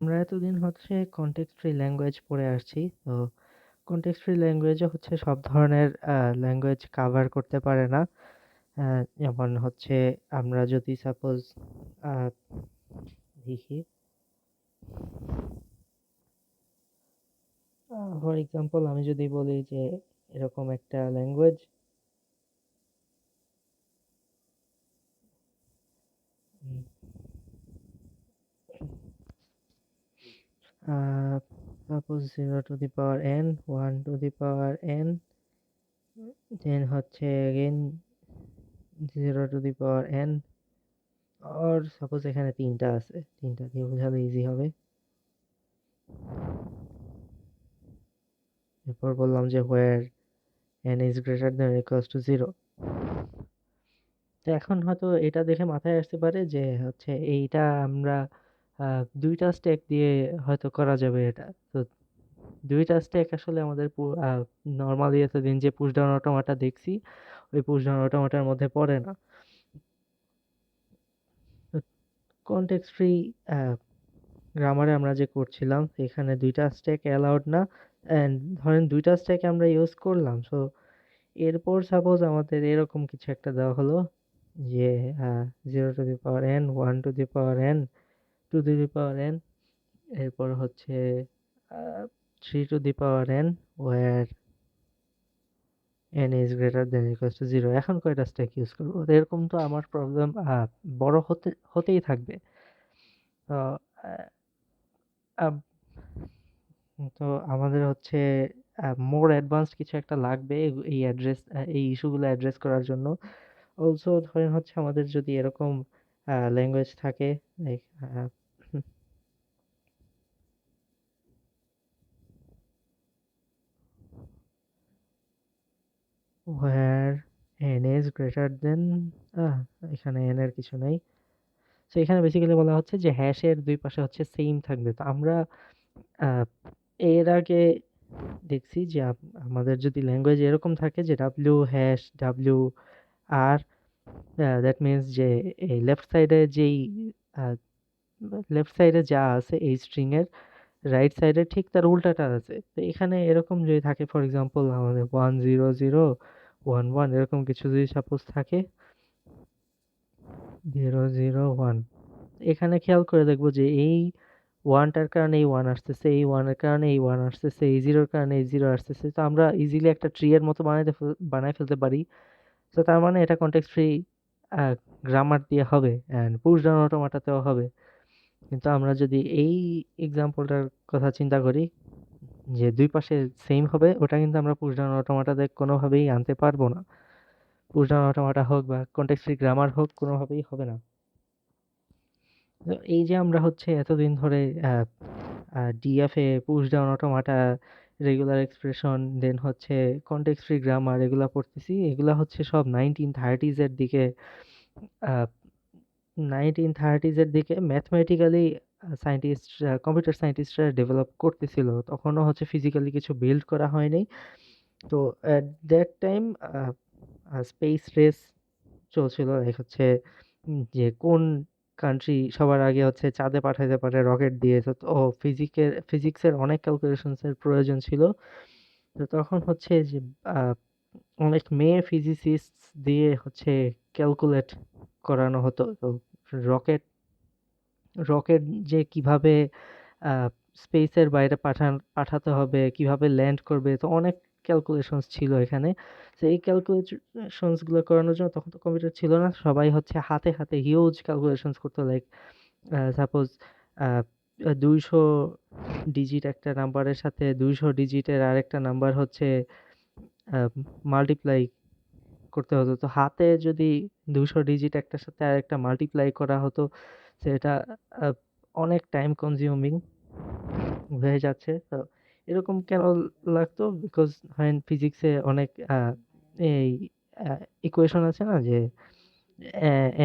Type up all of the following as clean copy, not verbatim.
আমরা এতদিন হচ্ছে কনটেক্সট ফ্রি ল্যাঙ্গুয়েজ পড়ে আসছি। তো কনটেক্সট ফ্রি ল্যাঙ্গুয়েজে হচ্ছে সব ধরনের ল্যাঙ্গুয়েজ কাভার করতে পারে না। যেমন হচ্ছে আমরা যদি সাপোজ আ দেখি ফর এক্সাম্পল আমি যদি বলি যে এরকম একটা language um a suppose 0 to the power n, 1 to the power n, দেন হচ্ছে again 0 to the power n, or suppose এখানে ৩ টা আছে। ৩ টা দিয়ে বোঝালে ইজি হবে। এরপর বললাম যে where n is greater than or equals to 0. তো এখন হয়তো এটা দেখে মাথায় আসতে পারে যে হচ্ছে এইটা আমরা ২ টা স্টেক দিয়ে হয়তো করা যাবে এটা। তো ২ টা স্টেক আসলে আমাদের নরমালি এতদিন যে পুশ ডাউন অটোমাটা দেখছি, ওই পুশ ডাউন অটোমাটার মধ্যে পড়ে না। তো কনটেক্সট ফ্রি আ গ্রামারে আমরা যে করছিলাম এখানে ২ টা স্টেক অ্যালাউড না। অ্যান্ড ধরেন ২ টা স্টেক আমরা ইউজ করলাম। সো এরপর সাপোজ আমাদের এরকম কিছু একটা দেওয়া হলো যে 0 to the power n, 1 to the power n, 2 to the power n, এরপর হচ্ছে 3 to the power n, where n is greater than or equals to 0. এখন কয়টা স্ট্যাক ইউজ করবো? তো এরকম তো আমার প্রবলেম বড় হতেই থাকবে। তো আহ, তো আমাদের হচ্ছে মোর অ্যাডভান্সড কিছু একটা লাগবে এই ইস্যুগুলো অ্যাড্রেস করার জন্য। অলসো ধরেন হচ্ছে আমাদের যদি এরকম ল্যাঙ্গুয়েজ থাকে like where n is greater than আহ, এখানে n এর কিছু নাই। তো এখানে বেসিক্যালি বলা হচ্ছে যে হ্যাশের দুই পাশে হচ্ছে সেম থাকবে। তো আমরা আহ, এর আগে দেখছি যে আমাদের যদি ল্যাঙ্গুয়েজ এরকম থাকে যে W hash W R, that means যে এই লেফট সাইডে যা আছে এই স্ট্রিং এর রাইট সাইডে ঠিক তার উল্টাটা আছে। তো এখানে এরকম যদি থাকে ফর এক্সাম্পল আমাদের 10011 এরকম কিছু যদি সাপোজ থাকে 001, এখানে খেয়াল করে দেখবো যে এই ওয়ানটার কারণে এই ওয়ান আসতেছে, এই ওয়ানের কারণে এই ওয়ান আসতেছে, এই জিরোর কারণে এই জিরো আসতেছে। তো আমরা ইজিলি একটা ট্রি এর মতো বানাই ফেলতে পারি। তো তার মানে এটা কনটেক্সট ফ্রি গ্রামার দিয়ে হবে অ্যান্ড পুশ ডাউন অটোমাটাতেও হবে। কিন্তু আমরা যদি এই এক্সাম্পলটার কথা চিন্তা করি যে দুই পাশে সেম হবে, ওটা কিন্তু আমরা পুশ ডাউন অটোমাটাতে কোনোভাবেই আনতে পারবো না। পুশ ডাউন অটোমাটা হোক বা কনটেক্সট ফ্রি গ্রামার হোক, কোনোভাবেই হবে না। তো এই যে আমরা হচ্ছে এতদিন ধরে DFA, push down automata, regular expression, then হচ্ছে কনটেক্সট ফ্রি গ্রামার এগুলা পড়তেছি, এগুলা হচ্ছে সব 1930s এর দিকে, 1930s এর দিকে ম্যাথমেটিক্যালি সায়েন্টিস্ট, কম্পিউটার সায়েন্টিস্টরা ডেভেলপ করতেছিল। তখনও হচ্ছে ফিজিক্যালি কিছু বিল্ড করা হয়নি। তো at that time space race চলছিল, লাইক হচ্ছে যে কোন কান্ট্রি সবার আগে হচ্ছে চাঁদে পাঠাইতে পারে রকেট দিয়ে। তো ও ফিজিক্সের অনেক ক্যালকুলেশনস এর প্রয়োজন ছিল। তো তখন হচ্ছে যে আহ, অনেক মেয়ে ফিজিসিস্ট দিয়ে হচ্ছে ক্যালকুলেট করানো হতো। তো রকেট রকেট যে কিভাবে স্পেসের বাইরে পাঠাতে হবে, কিভাবে ল্যান্ড করবে, তো অনেক ক্যালকুলেশনস ছিল এখানে। তো এই ক্যালকুলেশনস গুলো করানোর জন্য তখন তো কম্পিউটার ছিল না, সবাই হচ্ছে হাতে হাতে হিউজ ক্যালকুলেশনস করতো। লাইক সাপোজ 200 ডিজিট একটা নাম্বারের সাথে 200 ডিজিটের আরেকটা নাম্বার হচ্ছে মাল্টিপ্লাই করতে হতো। তো হাতে যদি 200 ডিজিট একটার সাথে আরেকটা মাল্টিপ্লাই করা হতো, সেটা আহ, অনেক টাইম কনজিউমিং হয়ে যাচ্ছে। তো এরকম কেন লাগতো? বিকজ ধরেন ফিজিক্সে অনেক এই ইকুয়েশন আছে না যে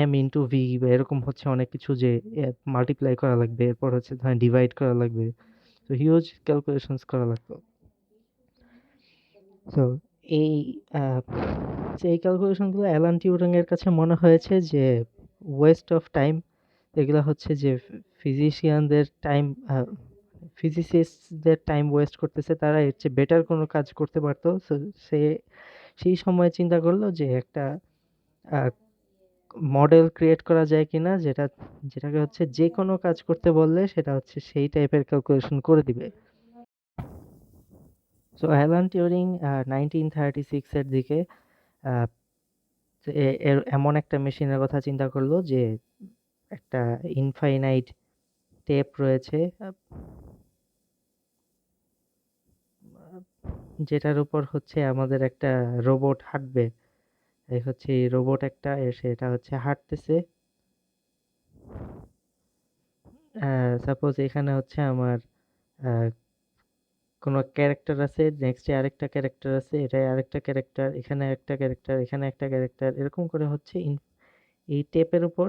এম ইন্টু ভি বা এরকম হচ্ছে অনেক কিছু যে মাল্টিপ্লাই করা লাগবে, এরপর হচ্ছে ধরেন ডিভাইড করা লাগবে। তো হিউজ ক্যালকুলেশনস করা লাগতো। তো এই আহ, যে এই ক্যালকুলেশনগুলো অ্যালান টিউরিং এর কাছে মনে হয়েছে যে ওয়েস্ট অফ টাইম। এগুলা হচ্ছে যে ফিজিশিয়ানদের টাইম, ফিজিসিস্টদের টাইম ওয়েস্ট করতেছে, তারা এর চেয়ে বেটার কোনো কাজ করতে পারতো। সো সে সেই সময় চিন্তা করলো যে একটা মডেল ক্রিয়েট করা যায় কিনা, যেটাকে হচ্ছে যে কোনো কাজ করতে বললে সেটা হচ্ছে সেই টাইপের ক্যালকুলেশন করে দিবে। সো অ্যালান টিউরিং 1936 এর দিকে আহ, এমন একটা মেশিনের কথা চিন্তা করলো যে একটা ইনফাইনাইট টেপ রয়েছে, যেটার উপর হচ্ছে আমাদের একটা রোবট হাঁটবে। এই হচ্ছে এই রোবট একটা এসে এটা হচ্ছে হাঁটতেছে। সাপোজ এখানে হচ্ছে আমার আহ, কোনো ক্যারেক্টার আছে, নেক্সটে আরেকটা ক্যারেক্টার আছে, এটাই আরেকটা ক্যারেক্টার, এখানে একটা ক্যারেক্টার, এখানে একটা ক্যারেক্টার, এরকম করে হচ্ছে এই টেপের উপর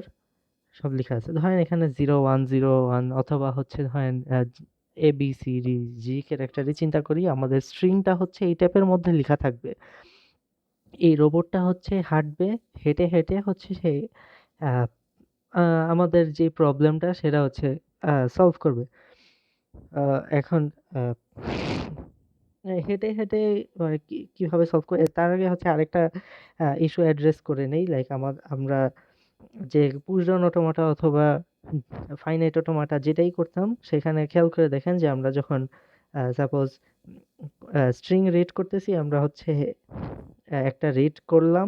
সব লেখা আছে। ধরেন এখানে 0101 অথবা হচ্ছে ধরেন A B C D G ক্যারেক্টারই চিন্তা করি, আমাদের স্ট্রিংটা হচ্ছে এই টেপের মধ্যে লেখা থাকবে। এই রোবটটা হচ্ছে হাঁটবে, হেঁটে হেঁটে হচ্ছে সে আহ, আমাদের যে প্রবলেমটা সেটা হচ্ছে সলভ করবে। এখন হেঁটে হেঁটে কিভাবে সলভ করে তার আগে হচ্ছে আরেকটা ইস্যু অ্যাড্রেস করে নেই। লাইক আমরা যে পুশ ডাউন অটোমাটা অথবা ফাইনাইট অটোমাটা যেটাই করতাম, সেখানে খেয়াল করে দেখেন যে আমরা যখন সাপোজ স্ট্রিং রিড করতেছি, আমরা হচ্ছে একটা রিড করলাম,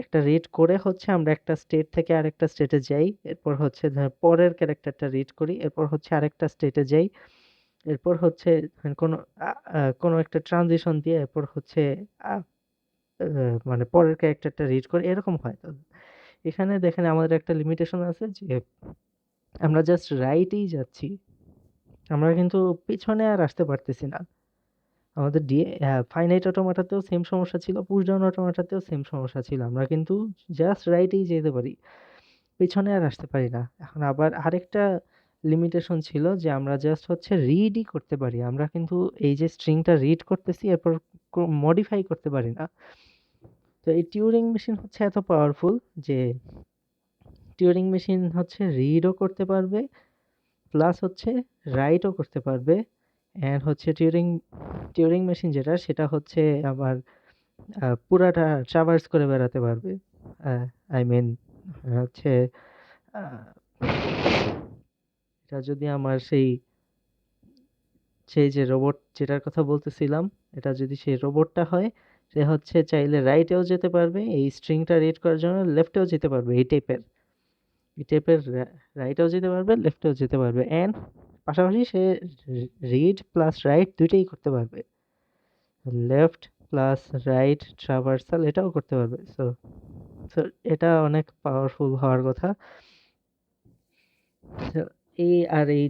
একটা রিড করে হচ্ছে আমরা একটা স্টেট থেকে আরেকটা স্টেটে যাই, এরপর হচ্ছে পরের ক্যারেক্টারটা রিড করি, এরপর হচ্ছে আরেকটা স্টেটে যাই, এরপর হচ্ছে কোনো কোনো একটা ট্রানজিশন দিয়ে এরপর হচ্ছে আহ, মানে পরের ক্যারেক্টারটা রিড করে, এরকম হয়। তো এখানে দেখেন আমাদের একটা লিমিটেশন আছে যে আমরা জাস্ট রাইটেই যাচ্ছি, আমরা কিন্তু পিছনে আর আসতে পারতেছি না। আমাদের ফাইনাইট অটোমাটাতেও সেম সমস্যা ছিল, পুশ ডাউন অটোমাটাতেও সেম সমস্যা ছিল, আমরা কিন্তু জাস্ট রাইটেই যেতে পারি, পিছনে আর আসতে পারি না। এখন আবার আরেকটা লিমিটেশন ছিল যে আমরা জাস্ট হচ্ছে রিডই করতে পারি, আমরা কিন্তু এই যে স্ট্রিংটা রিড করতেছি এরপর মডিফাই করতে পারি না। তো এই টিউরিং মেশিন হচ্ছে এত পাওয়ারফুল যে টিউরিং মেশিন হচ্ছে রিডও করতে পারবে, প্লাস হচ্ছে রাইটও করতে পারবে। অ্যান্ড হচ্ছে টিউরিং মেশিন যেটা সেটা হচ্ছে আমার পুরাটা ট্রাভার্স করে বেড়াতে পারবে। আই মিন হচ্ছে আহ, এটা যদি আমার সেই যে রোবট যেটার কথা বলতেছিলাম, এটা যদি সেই রোবটটা হয়, সে হচ্ছে চাইলে রাইটেও যেতে পারবে এই স্ট্রিংটা রিড করার জন্য, লেফটেও যেতে পারবে এই টেপের রাইটেও যেতে পারবে, লেফটেও যেতে পারবে, অ্যান্ড পাশাপাশি সে রিড প্লাস রাইট দুইটাই করতে পারবে, লেফট প্লাস রাইট ট্রাভার্সাল এটাও করতে পারবে। সো সো এটা অনেক পাওয়ারফুল হওয়ার কথা। তো এই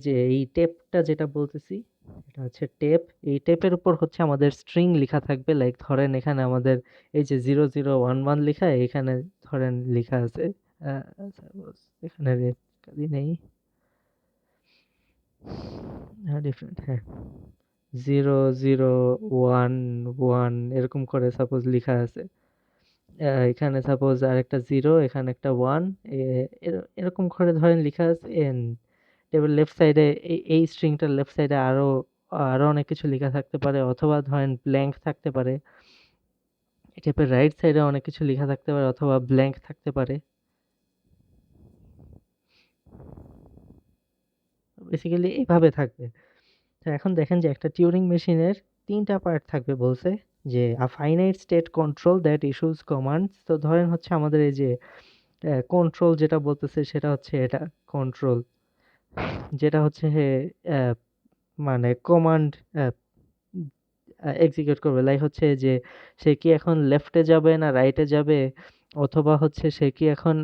যে এই টেপটা যেটা বলতেছি, এটা হচ্ছে টেপ। এই টেপের উপর হচ্ছে আমাদের স্ট্রিং লেখা থাকবে, লাইক ধরেন এখানে আমাদের এই যে 0011 লেখা, এখানে ধরেন লেখা আছে suppose এখানে রেড কালি নেই, হ্যাঁ ডিফারেন্ট, হ্যাঁ 0011 এরকম করে সাপোজ লেখা আছে। এখানে সাপোজ আর একটা জিরো, এখানে একটা ওয়ান, এরকম করে ধরেন লেখা আছে। টেবিল লেফট সাইডে এই স্ট্রিংটার লেফট সাইডে আরো আরো অনেক কিছু লেখা থাকতে পারে, অথবা ধরেন ব্ল্যাঙ্ক থাকতে পারে। এই টাইপের রাইট সাইডে অনেক কিছু লেখা থাকতে পারে অথবা ব্ল্যাঙ্ক থাকতে পারে। বেসিক্যালি এভাবে থাকবে। তো এখন দেখেন যে একটা টিউরিং মেশিনের তিনটা পার্ট থাকবে বলছে, যে a finite state control that issues commands. তো ধরেন হচ্ছে আমাদের এই যে কন্ট্রোল যেটা বলতেছে সেটা হচ্ছে এটা কন্ট্রোল, যেটা হচ্ছে আহ, মানে কমান্ড এক্সিকিউট করবে। লাইক হচ্ছে যে সে কি এখন লেফটে যাবে না রাইটে যাবে, অথবা হচ্ছে সে কি এখন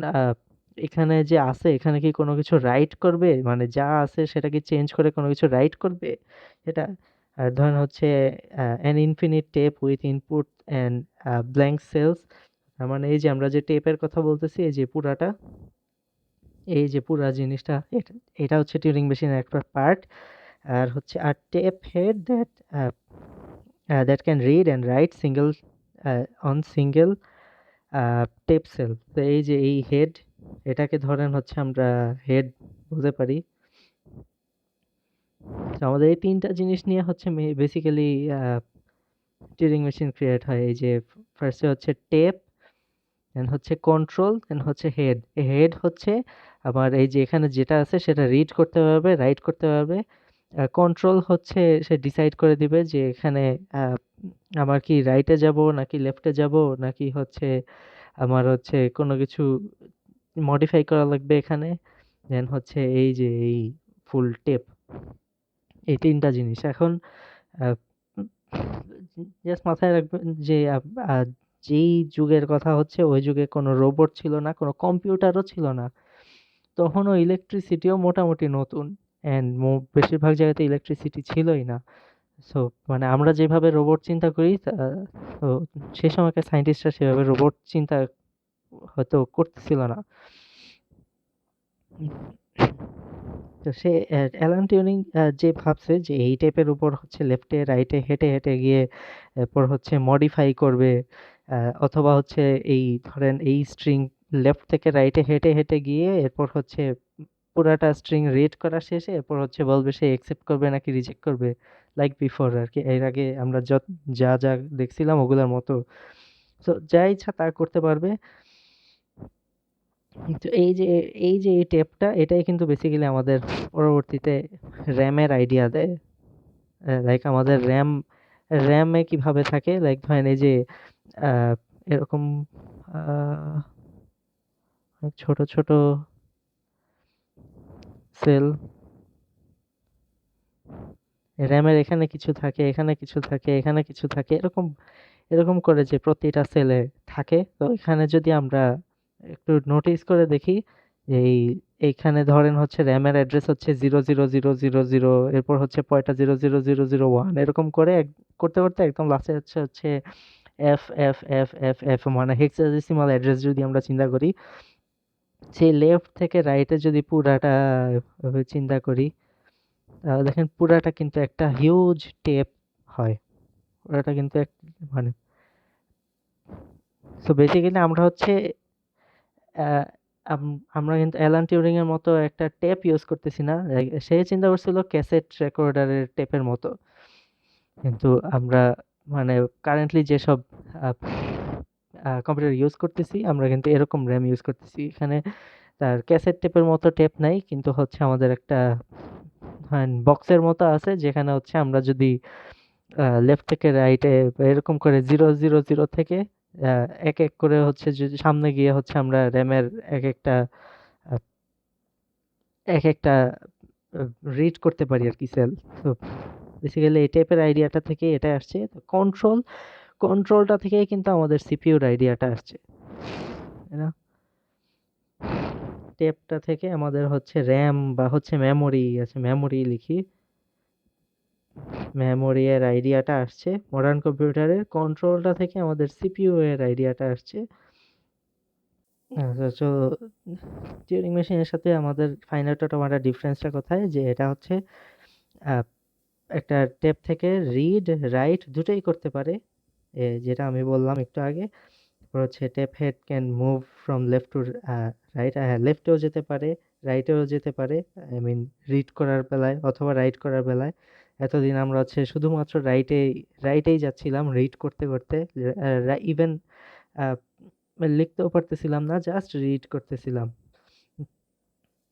এখানে যে আছে এখানে কি কোনো কিছু রাইট করবে, মানে যা আছে সেটা কি চেঞ্জ করে কোনো কিছু রাইট করবে এটা। আর ধরেন হচ্ছে an infinite tape with input and blank cells, তার মানে এই যে আমরা যে টেপের কথা বলতেছি, এই যে পুরাটা, এই যে পুরা জিনিসটা, এটা এটা হচ্ছে টিউরিং মেশিনের একটা পার্ট। আর হচ্ছে আর tape head that can read and write single on single tape cell। তো এই যে এই হেড, এটাকে ধরেন হচ্ছে আমরা হেড বলতে পারি। তো আমাদের এই ৩ টা জিনিস নিয়ে হচ্ছে বেসিক্যালি টিউরিং মেশিন ক্রিয়েট হয়। এই যে ফার্স্ট এ হচ্ছে টেপ, দেন হচ্ছে কন্ট্রোল, দেন হচ্ছে হেড। হেড হচ্ছে আবার এই যে এখানে যেটা আছে সেটা রিড করতে পারবে, রাইট করতে পারবে। কন্ট্রোল হচ্ছে সে ডিসাইড করে দিবে যে এখানে আহ, আমার কি রাইটে যাব নাকি লেফটে যাব, নাকি হচ্ছে আমার হচ্ছে কোনো কিছু মডিফাই করা লাগবে এখানে। দেন হচ্ছে এই যে এই ফুল টেপ, এই ৩ টা জিনিস। এখন জাস্ট মাথায় রাখবেন যে যেই যুগের কথা হচ্ছে ওই যুগে কোনো রোবট ছিল না, কোনো কম্পিউটারও ছিল না। তখনও ইলেকট্রিসিটিও মোটামুটি নতুন, অ্যান্ড বেশিরভাগ জায়গাতে ইলেকট্রিসিটি ছিলই না। সো মানে আমরা যেভাবে রোবট চিন্তা করি তো সে সময়কার সায়েন্টিস্টরা সেভাবে রোবট চিন্তা হয়তো করতেছিল না। তো সে অ্যালান টিউরিং যে ভাবছে যে এই টেপের উপর হচ্ছে লেফটে রাইটে হেঁটে হেঁটে গিয়ে এরপর হচ্ছে মডিফাই করবে, অথবা হচ্ছে এই ধরেন এই স্ট্রিং লেফট থেকে রাইটে হেঁটে হেঁটে গিয়ে এরপর হচ্ছে পুরাটা স্ট্রিং রিড করা শেষে এরপর হচ্ছে বলবে সে একসেপ্ট করবে নাকি রিজেক্ট করবে, লাইক বিফোর আর কি। এর আগে আমরা যা যা দেখছিলাম ওগুলোর মতো। তো যা ইচ্ছা তা করতে পারবে। তো এই যে এই টেপটা এটাই কিন্তু বেসিক্যালি আমাদের পরবর্তীতে র্যামের আইডিয়া দেয়। লাইক আমাদের র্যামে কিভাবে থাকে, লাইক ধরেন এই যে আহ, এরকম আহ, অনেক ছোট ছোট সেল, র্যামের এখানে কিছু থাকে, এখানে কিছু থাকে, এখানে কিছু থাকে, এরকম এরকম করে যে প্রতিটা সেলে থাকে। তো এখানে যদি আমরা একটু নোটিস করে দেখি যে এইখানে ধরেন হচ্ছে র্যামের অ্যাড্রেস হচ্ছে 00000, এরপর হচ্ছে পয়টা 00000 1, এরকম করে করতে করতে একদম লাস্টে হচ্ছে হচ্ছে F F F F F, মানে হেক্সাডেসিমাল অ্যাড্রেস যদি আমরা চিন্তা করি, সেই লেফট থেকে রাইটে যদি পুরাটা এভাবে চিন্তা করি, তাহলে দেখেন পুরাটা কিন্তু একটা হিউজ টেপ হয়। পুরাটা কিন্তু মানে সো বেসিক্যালি আমরা হচ্ছে আহ, আমরা কিন্তু অ্যালান টিউরিং এর মতো একটা টেপ ইউজ করতেছি না। সে চিন্তা করছিল ক্যাসেট রেকর্ডারের টেপের মতো, কিন্তু আমরা মানে কারেন্টলি যেসব কম্পিউটার ইউজ করতেছি আমরা কিন্তু এরকম র্যাম ইউজ করতেছি। এখানে তার ক্যাসেট টেপের মতো টেপ নাই, কিন্তু হচ্ছে আমাদের একটা বক্সের মতো আছে যেখানে হচ্ছে আমরা যদি লেফট থেকে রাইটে এরকম করে 000 থেকে এক এক করে হচ্ছে যদি সামনে গিয়ে হচ্ছে আমরা র্যামের এক একটা আহ, এক একটা রিড করতে পারি আর কি সেল। তো বেসিক্যালি এই টাইপের আইডিয়াটা থেকে এটা আসছে। কন্ট্রোলটা থেকেই কিন্তু আমাদের সিপিইউর আইডিয়াটা আসছে, তাই না? টেপটা থেকে আমাদের হচ্ছে র্যাম বা হচ্ছে মেমোরি আছে, মেমোরি লিখি, মেমোরি এর আইডিয়াটা আসছে মডার্ন কম্পিউটারের। কন্ট্রোলটা থেকে আমাদের সিপিইউ এর আইডিয়াটা আসছে। আচ্ছা, তো টিউরিং মেশিনের সাথে আমাদের ফাইনাল অটোমাটা ডিফারেন্সটা কোথায়, যে এটা হচ্ছে আহ, একটা টেপ থেকে রিড রাইট দুটোই করতে পারে, যেটা আমি বললাম একটু আগে। তারপর হচ্ছে tape head can move from left to right, হ্যাঁ লেফটেও যেতে পারে, রাইটেও যেতে পারে, আই মিন রিড করার বেলায় অথবা রাইট করার বেলায়। এতদিন আমরা হচ্ছে শুধুমাত্র রাইটেই যাচ্ছিলাম রিড করতে করতে, ইভেন লিখতেও পারতেছিলাম না, জাস্ট রিড করতেছিলাম।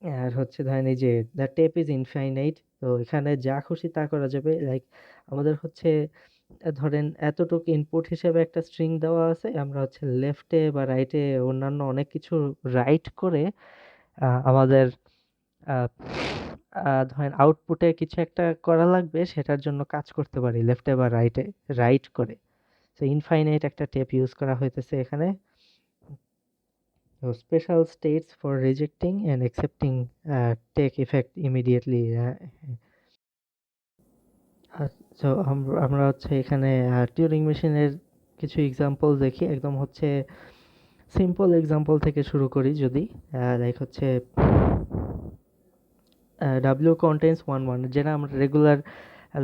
আর হচ্ছে ধরেন এই যে দ্য টেপ ইজ ইনফাইনাইট, তো এখানে যা খুশি তা করা যাবে। লাইক আমাদের হচ্ছে ধরেন এতটুকু ইনপুট হিসেবে একটা স্ট্রিং দেওয়া আছে, আমরা হচ্ছে লেফটে বা রাইটে অন্যান্য অনেক কিছু রাইট করে আমাদের আহ, ধরেন আউটপুটে কিছু একটা করা লাগবে, সেটার জন্য কাজ করতে পারি লেফটে বা রাইটে রাইট করে। তো ইনফাইনাইট একটা টেপ ইউজ করা হইতেছে এখানে। So special states for rejecting and accepting take effect immediately. So আমরা হচ্ছে এখানে টিউরিং মেশিনের কিছু এক্সাম্পল দেখি, একদম হচ্ছে সিম্পল এক্সাম্পল থেকে শুরু করি যদি। লাইক হচ্ছে ডাব্লিউ কন্টেন্স 1 1, যেটা আমরা রেগুলার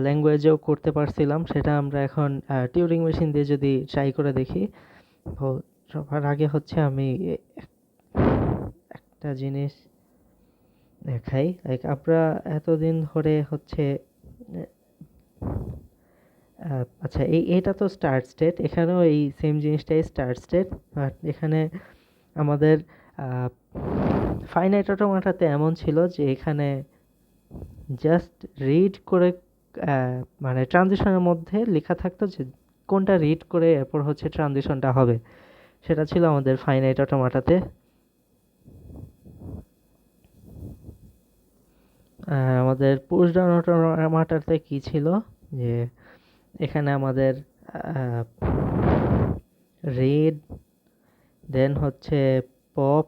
ল্যাঙ্গুয়েজেও করতে পারছিলাম, সেটা আমরা এখন টিউরিং মেশিন দিয়ে যদি ট্রাই করে দেখি। তো সবার আগে হচ্ছে আমি একটা জিনিস দেখাই, লাইক আমরা এতদিন ধরে হচ্ছে আচ্ছা এটা তো স্টার্ট স্টেট, এখানেও এই সেম জিনিসটাই স্টার্ট স্টেট, বাট এখানে আমাদের ফাইনাইট অটোমাটাতে এমন ছিল যে এখানে জাস্ট রিড করে মানে ট্রানজিশনের মধ্যে লেখা থাকতো যে কোনটা রিড করে এরপর হচ্ছে ট্রানজিশনটা হবে, সেটা ছিল আমাদের ফাইনাইট অটোমাটাতে। আর আমাদের পুশ ডাউন অটোমাটাতে কি ছিল যে এখানে আমাদের রিড, দেন হচ্ছে পপ,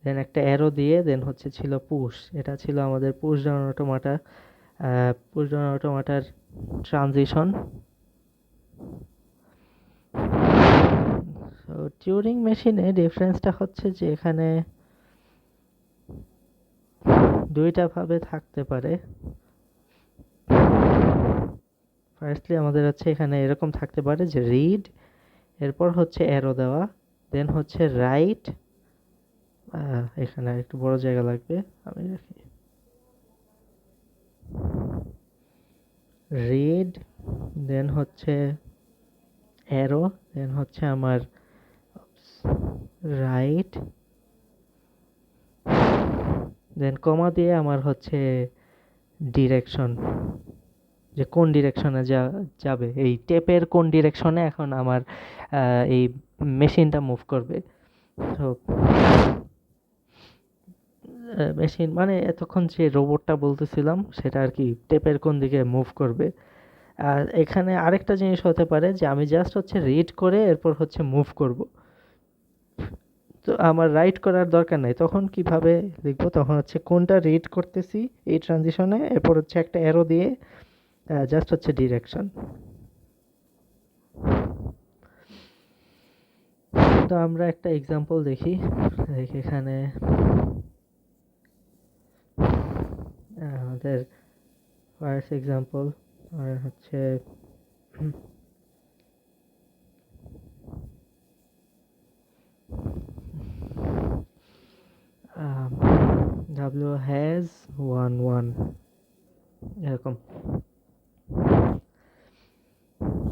দেন একটা অ্যারো দিয়ে দেন হচ্ছে ছিল পুশ, এটা ছিল আমাদের push down automata. Push down অটোমাটার ট্রানজিশন। তো টিউরিং মেশিনে ডিফারেন্সটা হচ্ছে যে এখানে দুইটা ভাবে থাকতে পারে। ফার্স্টলি আমাদের হচ্ছে এখানে এরকম থাকতে পারে যে রিড, এরপর হচ্ছে অ্যারো দেওয়া, দেন হচ্ছে রাইট, এখানে একটু বড় জায়গা লাগবে, আমি রাখি রিড, দেন হচ্ছে অ্যারো, দেন হচ্ছে আমার রাইট, দেন কমা দিয়ে আমার হচ্ছে ডিরেকশন, যে কোন ডিরেকশনে যাবে, এই টেপের কোন ডিরেকশনে এখন আমার এই মেশিনটা মুভ করবে। তো মেশিন মানে এতক্ষণ যে রোবটটা বলতেছিলাম সেটা আর কি টেপের কোন দিকে মুভ করবে। আর এখানে আরেকটা জিনিস হতে পারে যে আমি জাস্ট হচ্ছে রিড করে এরপর হচ্ছে মুভ করব, তো আমার রাইট করার দরকার নাই, তখন কিভাবে লিখবো, তখন হচ্ছে কোনটা রিড করতেছি এই ট্রানজিশনে, এরপর হচ্ছে একটা অ্যারো দিয়ে জাস্ট হচ্ছে ডিরেকশন। তো আমরা একটা এক্সাম্পল দেখি, এখানে আমাদের ফার্স্ট এক্সাম্পল আর হচ্ছে ডাব্লিউ হ্যাজ 1 1 এরকম।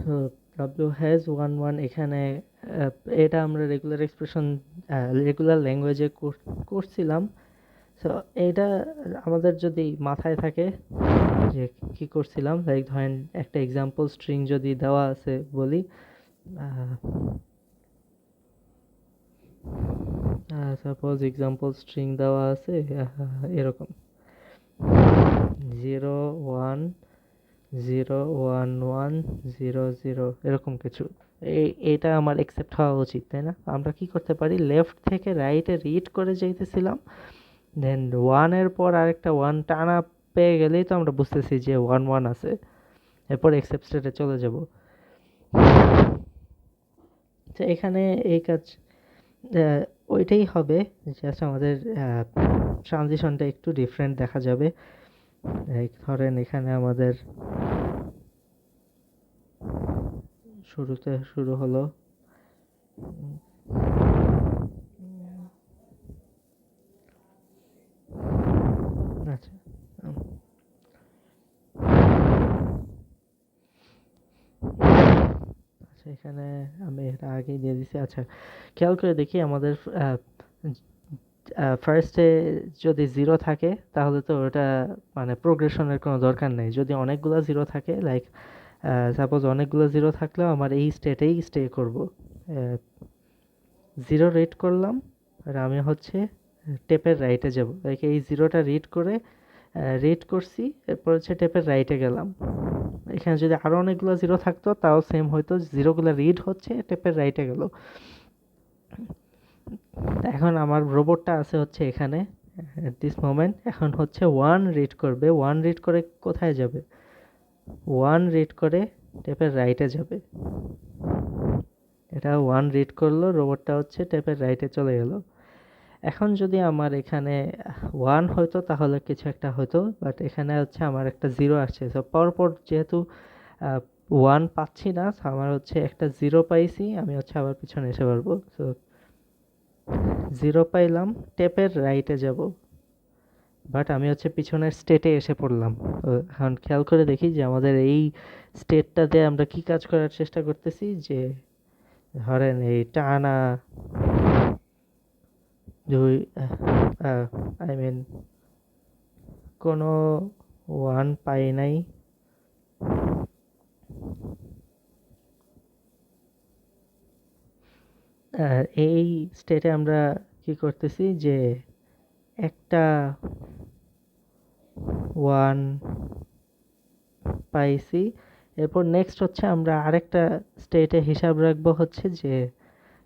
তো ডাব্লিউ হ্যাজ 1 1 এখানে এটা আমরা রেগুলার এক্সপ্রেশন রেগুলার ল্যাঙ্গুয়েজে করছিলাম। সো এটা আমাদের যদি মাথায় থাকে যে কি করছিলাম, লাইক ধরেন একটা এক্সাম্পল স্ট্রিং যদি দেওয়া আছে বলি, সাপোজ এক্সাম্পল স্ট্রিং দেওয়া আছে এরকম 0 1 0 1 1 0 0 এরকম কিছু। এটা আমার একসেপ্ট হওয়া উচিত, তাই না? আমরা কি করতে পারি, লেফট থেকে রাইটে রিড করে যাইতেছিলাম, দেন ওয়ানের পর আরেকটা ওয়ান টানা পেয়ে গেলেই তো আমরা বুঝতেছি যে 1 1 আছে, এরপর একসেপ্ট স্টেটে চলে যাব। তো এখানে এই কাজ ওইটাই হবে, জাস্ট আমাদের ট্রানজিশনটা একটু ডিফারেন্ট দেখা যাবে। ধরেন এখানে আমাদের শুরুতে শুরু হলো আচ্ছা আচ্ছা এখানে আমি এটা আগেই দিয়ে দিছি। আচ্ছা খেয়াল করে দেখি আমাদের ফার্স্টে যদি জিরো থাকে তাহলে তো ওটা মানে প্রোগ্রেশনের কোনো দরকার নেই। যদি অনেকগুলো জিরো থাকে, লাইক সাপোজ অনেকগুলো জিরো থাকলেও আমার এই স্টেটেই স্টে করব। জিরো রিড করলাম আর আমি হচ্ছে টেপের রাইটে যাব, লাইক এই জিরোটা রিড করছি, এরপর হচ্ছে টেপের রাইটে গেলাম। এখানে যদি আরও অনেকগুলো জিরো থাকতো তাও সেম হয়তো, জিরোগুলো রিড হচ্ছে টেপের রাইটে গেল। এখন আমার রোবটটা আছে হচ্ছে এখানে এট দিস মোমেন্ট, এখন হচ্ছে ওয়ান রিড করবে, ওয়ান রিড করে কোথায় যাবে, ওয়ান রিড করে টেপের রাইটে যাবে। এটা ওয়ান রিড করলো, রোবটটা হচ্ছে টেপের রাইটে চলে গেল। এখন যদি আমার এখানে ওয়ান হয়তো তাহলে কিছু একটা হতো, বাট এখানে হচ্ছে আমার একটা জিরো আসছে, তো পরপর যেহেতু ওয়ান পাচ্ছি না, আমার হচ্ছে একটা জিরো পাইছি, আমি হচ্ছে আবার পিছনে এসে পারবো। তো 0 পাইলাম, টেপের রাইটে যাব, বাট আমি হচ্ছে পিছনের স্টেটে এসে পড়লাম। এখন খেয়াল করে দেখি যে আমাদের এই স্টেটটাতে আমরা কি কাজ করার চেষ্টা করতেছি, যে ধরেন এই টানা দুই, আই মিন কোনো ওয়ান পাই নাই, আর এই স্টেটে আমরা কি করতেছি যে একটা ওয়ান পাইছি। এরপর নেক্সট হচ্ছে আমরা আরেকটা স্টেটে হিসাব রাখবো হচ্ছে যে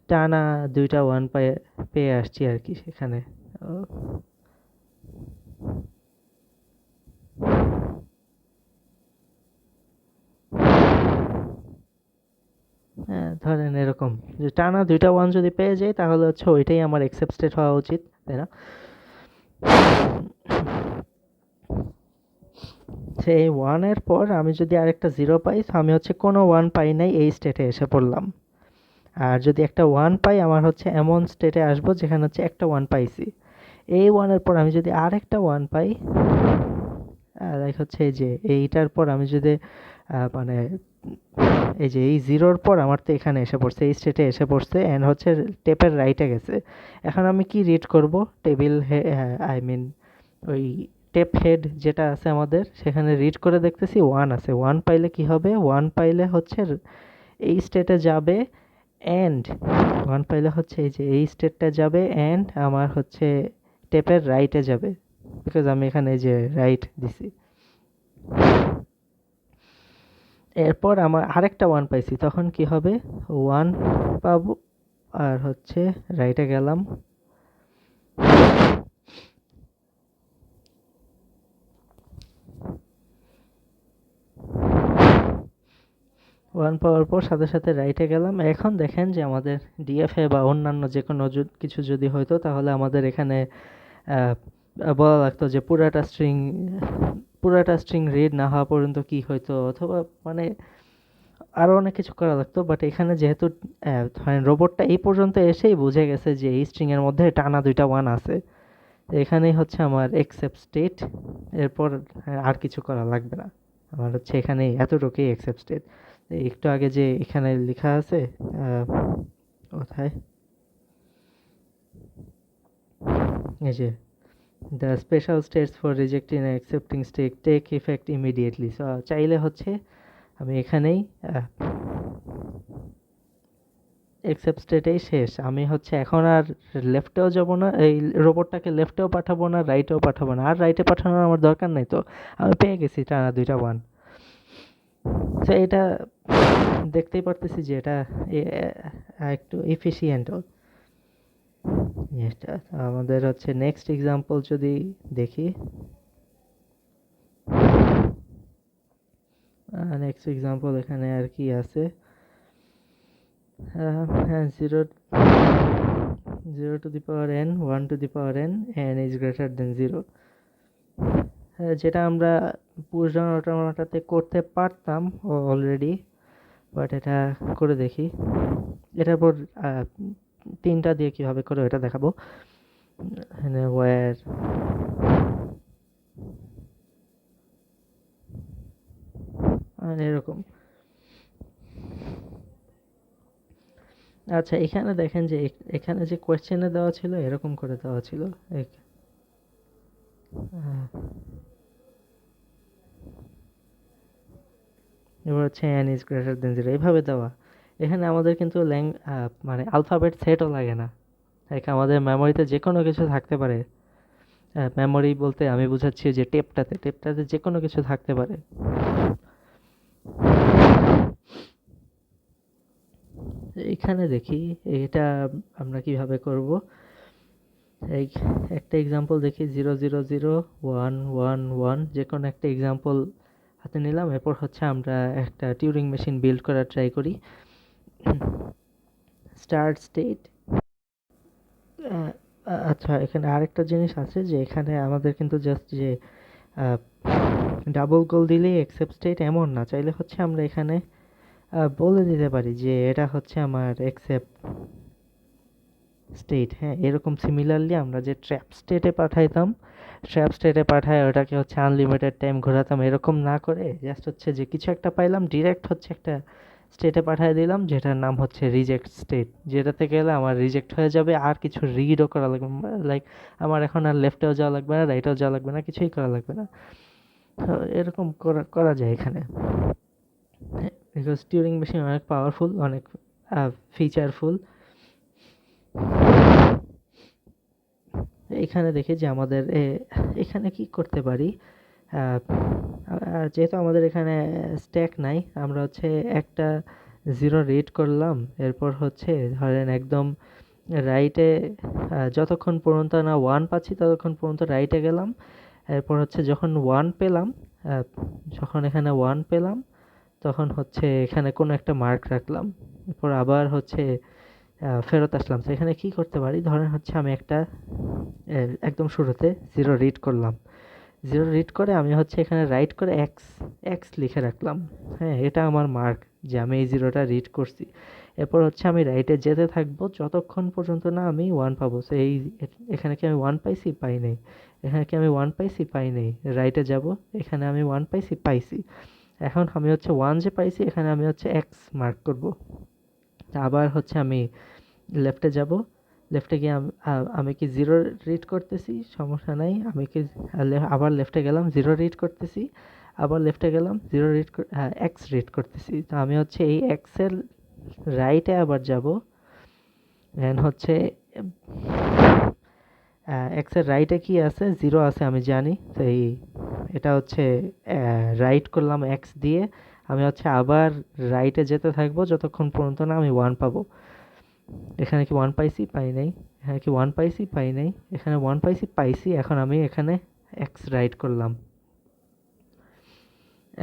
টানা দুইটা ওয়ান পেয়ে আসছি আর কি সেখানে। ও, হ্যাঁ ধরেন এরকম যে টানা দুইটা ওয়ান যদি পেয়ে যাই তাহলে হচ্ছে ওইটাই আমার এক্সেপ্ট স্টেট হওয়া উচিত, তাই না? সেই ওয়ানের পর আমি যদি আরেকটা জিরো পাই, আমি হচ্ছে কোনো ওয়ান পাই নাই, এই স্টেটে এসে পড়লাম। আর যদি একটা ওয়ান পাই, আমার হচ্ছে এমন স্টেটে আসবো যেখানে হচ্ছে একটা ওয়ান পাইছি। এই ওয়ানের পর আমি যদি আরেকটা ওয়ান পাই, লাইক হচ্ছে এই যে এইটার পর আমি যদি মানে এই যে এই জিরোর পর আমার তো এখানে এসে পড়ছে, এই স্টেটে এসে পড়ছে, অ্যান্ড হচ্ছে টেপের রাইটে গেছে। এখন আমি কি রিড করব? টেবিল, আই মিন ওই টেপ হেড যেটা আছে আমাদের, সেখানে রিড করে দেখতেছি ওয়ান আছে। ওয়ান পাইলে কি হবে? ওয়ান পাইলে হচ্ছে এই স্টেটে যাবে, অ্যান্ড ওয়ান পাইলে হচ্ছে এই যে এই স্টেটটা যাবে, অ্যান্ড আমার হচ্ছে টেপের রাইটে যাবে, বিকজ আমি এখানে এই যে রাইট দিছি। এরপর আমার আরেকটা ওয়ান পাইছি, তখন কি হবে? ওয়ান পাবো, আর হচ্ছে রাইটে গেলাম, ওয়ান পাওয়ার পর সাথে সাথে রাইটে গেলাম। এখন দেখেন যে আমাদের ডিএফএ বা অন্যান্য যে কোনো কিছু যদি হইতো, তাহলে আমাদের এখানে আহ, বলা লাগতো যে পুরাটা স্ট্রিং রিড না হওয়া পর্যন্ত কি হইতো, অথবা মানে আরো অনেক কিছু করা লাগতো। বাট এখানে যেহেতু ধরেন রোবটটা এই পর্যন্ত এসেই বুঝে গেছে যে এই স্ট্রিং এর মধ্যে টানা দুইটা ওয়ান আছে, তো এখানেই হচ্ছে আমার এক্সেপ্ট স্টেট। এরপর আর কিছু করা লাগবে না, আমার হচ্ছে এখানে এতটুকুই এক্সেপ্ট স্টেট। একটু আগে যে এখানে লেখা আছে, আহ, কোথায়, এই যে the special states for rejecting and accepting state take effect immediately. So চাইলে হচ্ছে আমি এখানেই এক্সেপ্ট স্টেটেই শেষ। আমি হচ্ছে এখন আর লেফটেও যাব না, এই রোবটটাকে লেফটেও পাঠাবো না, রাইটেও পাঠাবো না। আর রাইটে পাঠানোর আমার দরকার নাই, তো আমি পেয়ে গেছি টানা দুইটা ওয়ান। তো এটা দেখতেই পারতেছি যে এটা একটু এফিসিয়েন্টও। জিনিসটা আমাদের হচ্ছে নেক্সট এক্সাম্পল যদি দেখি, নেক্সট এক্সাম্পল এখানে আর কি আছে, হ্যাঁ, zero zero to the power N, one to the power N, N is greater than zero. যেটা আমরা পুশ ডাউন অটোমাটাতে করতে পারতাম অলরেডি, বাট এটা করে দেখি। এটার পর তিনটা দিয়ে কিভাবে করে এটা দেখাবো। এখানে ওয়্যার, আর এরকম। আচ্ছা, এখানে দেখেন যে এখানে যে কোয়েশ্চেনে দেওয়া ছিল এরকম করে দেওয়া ছিল। আহ, এবার হচ্ছে n is greater than zero, এইভাবে দেওয়া। এখানে আমাদের কিন্তু মানে আলফাবেট সেটও লাগে না। আমাদের মেমোরিতে যে কোনো কিছু থাকতে পারে। মেমোরি বলতে আমি বুঝাচ্ছি যে টেপটাতে যে কোনো কিছু থাকতে পারে। এখানে দেখি এটা আমরা কিভাবে করব। এই একটা এক্সাম্পল দেখি, 0 0 0 1 1 1, যে কোনো একটা এক্সাম্পল হাতে নিলাম। এরপর হচ্ছে আমরা একটা টিউরিং মেশিন বিল্ড করার ট্রাই করি। Start state. আচ্ছা, এখানে আরেকটা জিনিস আছে যে এখানে আমাদের কিন্তু জাস্ট যে ডাবল গোল দিলেই অ্যাকসেপ্ট স্টেট এমন না, চাইলে হচ্ছে আমরা এখানে বলে দিতে পারি যে এটা হচ্ছে আমার অ্যাকসেপ্ট স্টেট, হ্যাঁ, এরকম সিমিলারলি আমরা যে ট্র্যাপ স্টেটে পাঠাইতাম, ট্র্যাপ স্টেটে পাঠায় ওটাকে হচ্ছে আনলিমিটেড টাইম ঘোরাতাম, এরকম না করে জাস্ট হচ্ছে যে কিছু একটা পাইলাম ডিরেক্ট হচ্ছে একটা স্টেটে পাঠিয়ে দিলাম যেটার নাম হচ্ছে রিজেক্ট স্টেট, যেটাতে গেলে আমার রিজেক্ট হয়ে যাবে, আর কিছু রিডও করা লাগবে, লাইক আমার এখন আর লেফটেও যাওয়া লাগবে না, রাইটেও যাওয়া লাগবে না, কিছুই করা লাগবে না। তো এরকম করা করা যায় এখানে, বিকজ টিউরিং মেশিন অনেক পাওয়ারফুল, অনেক ফিচারফুল। এখানে দেখি যে আমাদের এখানে কি করতে পারি। আহ, আর যেহেতু আমাদের এখানে স্ট্যাক নাই, আমরা হচ্ছে একটা জিরো রিড করলাম, এরপর হচ্ছে ধরেন একদম রাইটে, যতক্ষণ পর্যন্ত না ওয়ান পাচ্ছি ততক্ষণ পর্যন্ত রাইটে গেলাম, এরপর হচ্ছে যখন ওয়ান পেলাম, আহ, যখন এখানে ওয়ান পেলাম তখন হচ্ছে এখানে কোনো একটা মার্ক রাখলাম, এরপর আবার হচ্ছে ফেরত আসলাম। তো এখানে কি করতে পারি, ধরেন হচ্ছে আমি একটা একদম শুরুতে জিরো রিড করলাম, জিরো রিড করে আমি হচ্ছে এখানে রাইট করে এক্স এক্স লিখে রাখলাম। হ্যাঁ, এটা আমার মার্ক যে আমি এই জিরোটা রিড করছি। এরপর হচ্ছে আমি রাইটে যেতে থাকবো যতক্ষণ পর্যন্ত না আমি ওয়ান পাবো। সো এই এখানে কি আমি ওয়ান পাইছি, পাই নাই, এখানে কি আমি ওয়ান পাইছি, পাই নাই, রাইটে যাব, এখানে আমি ওয়ান পাইছি, পাইছি। এখন আমি হচ্ছে ওয়ান যে পাইছি এখানে আমি হচ্ছে এক্স মার্ক করব। আবার হচ্ছে আমি লেফটে যাব, লেফটে গিয়ে আমি কি জিরো রিড করতেছি, সমস্যা নাই, আমি কি আবার লেফটে গেলাম, জিরো রিড করতেছি, আবার লেফটে গেলাম, জিরো রিড এক্স রিড করতেছি। তো আমি হচ্ছে এই এক্সের রাইটে আবার যাব, দেন হচ্ছে এক্সের রাইটে কি আছে, জিরো আছে আমি জানি, তো এই এটা হচ্ছে রাইট করলাম এক্স দিয়ে, আমি হচ্ছে আবার রাইটে যেতে থাকবো যতক্ষণ পর্যন্ত না আমি ওয়ান পাবো। এখানে কি ওয়ান পাইছি, পাই নাই, এখানে কি ওয়ান পাইছি, পাই নাই, এখানে ওয়ান পাইছি, পাইছি। এখন আমি এখানে এক্স রাইট করলাম,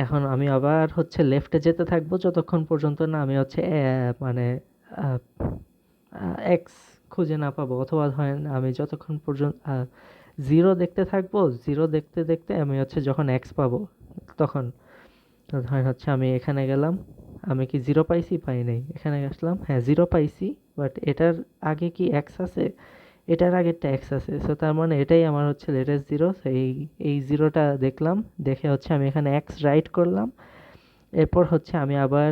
এখন আমি আবার হচ্ছে লেফটে যেতে থাকবো যতক্ষণ পর্যন্ত না আমি হচ্ছে মানে এক্স খুঁজে না পাবো, অথবা ধরেন আমি যতক্ষণ পর্যন্ত জিরো দেখতে থাকবো, জিরো দেখতে দেখতে আমি হচ্ছে যখন এক্স পাবো তখন। তো ধরেন হচ্ছে আমি এখানে গেলাম, আমি কি জিরো পাইছি, পাই নাই, এখানে আসলাম, হ্যাঁ জিরো পাইছি, বাট এটার আগে কি এক্স আছে, এটার আগেরটা এক্স আছে, সো তার মানে এটাই আমার হচ্ছে লেটেস্ট জিরো। এই এই জিরোটা দেখলাম, দেখে হচ্ছে আমি এখানে এক্স রাইট করলাম, এরপর হচ্ছে আমি আবার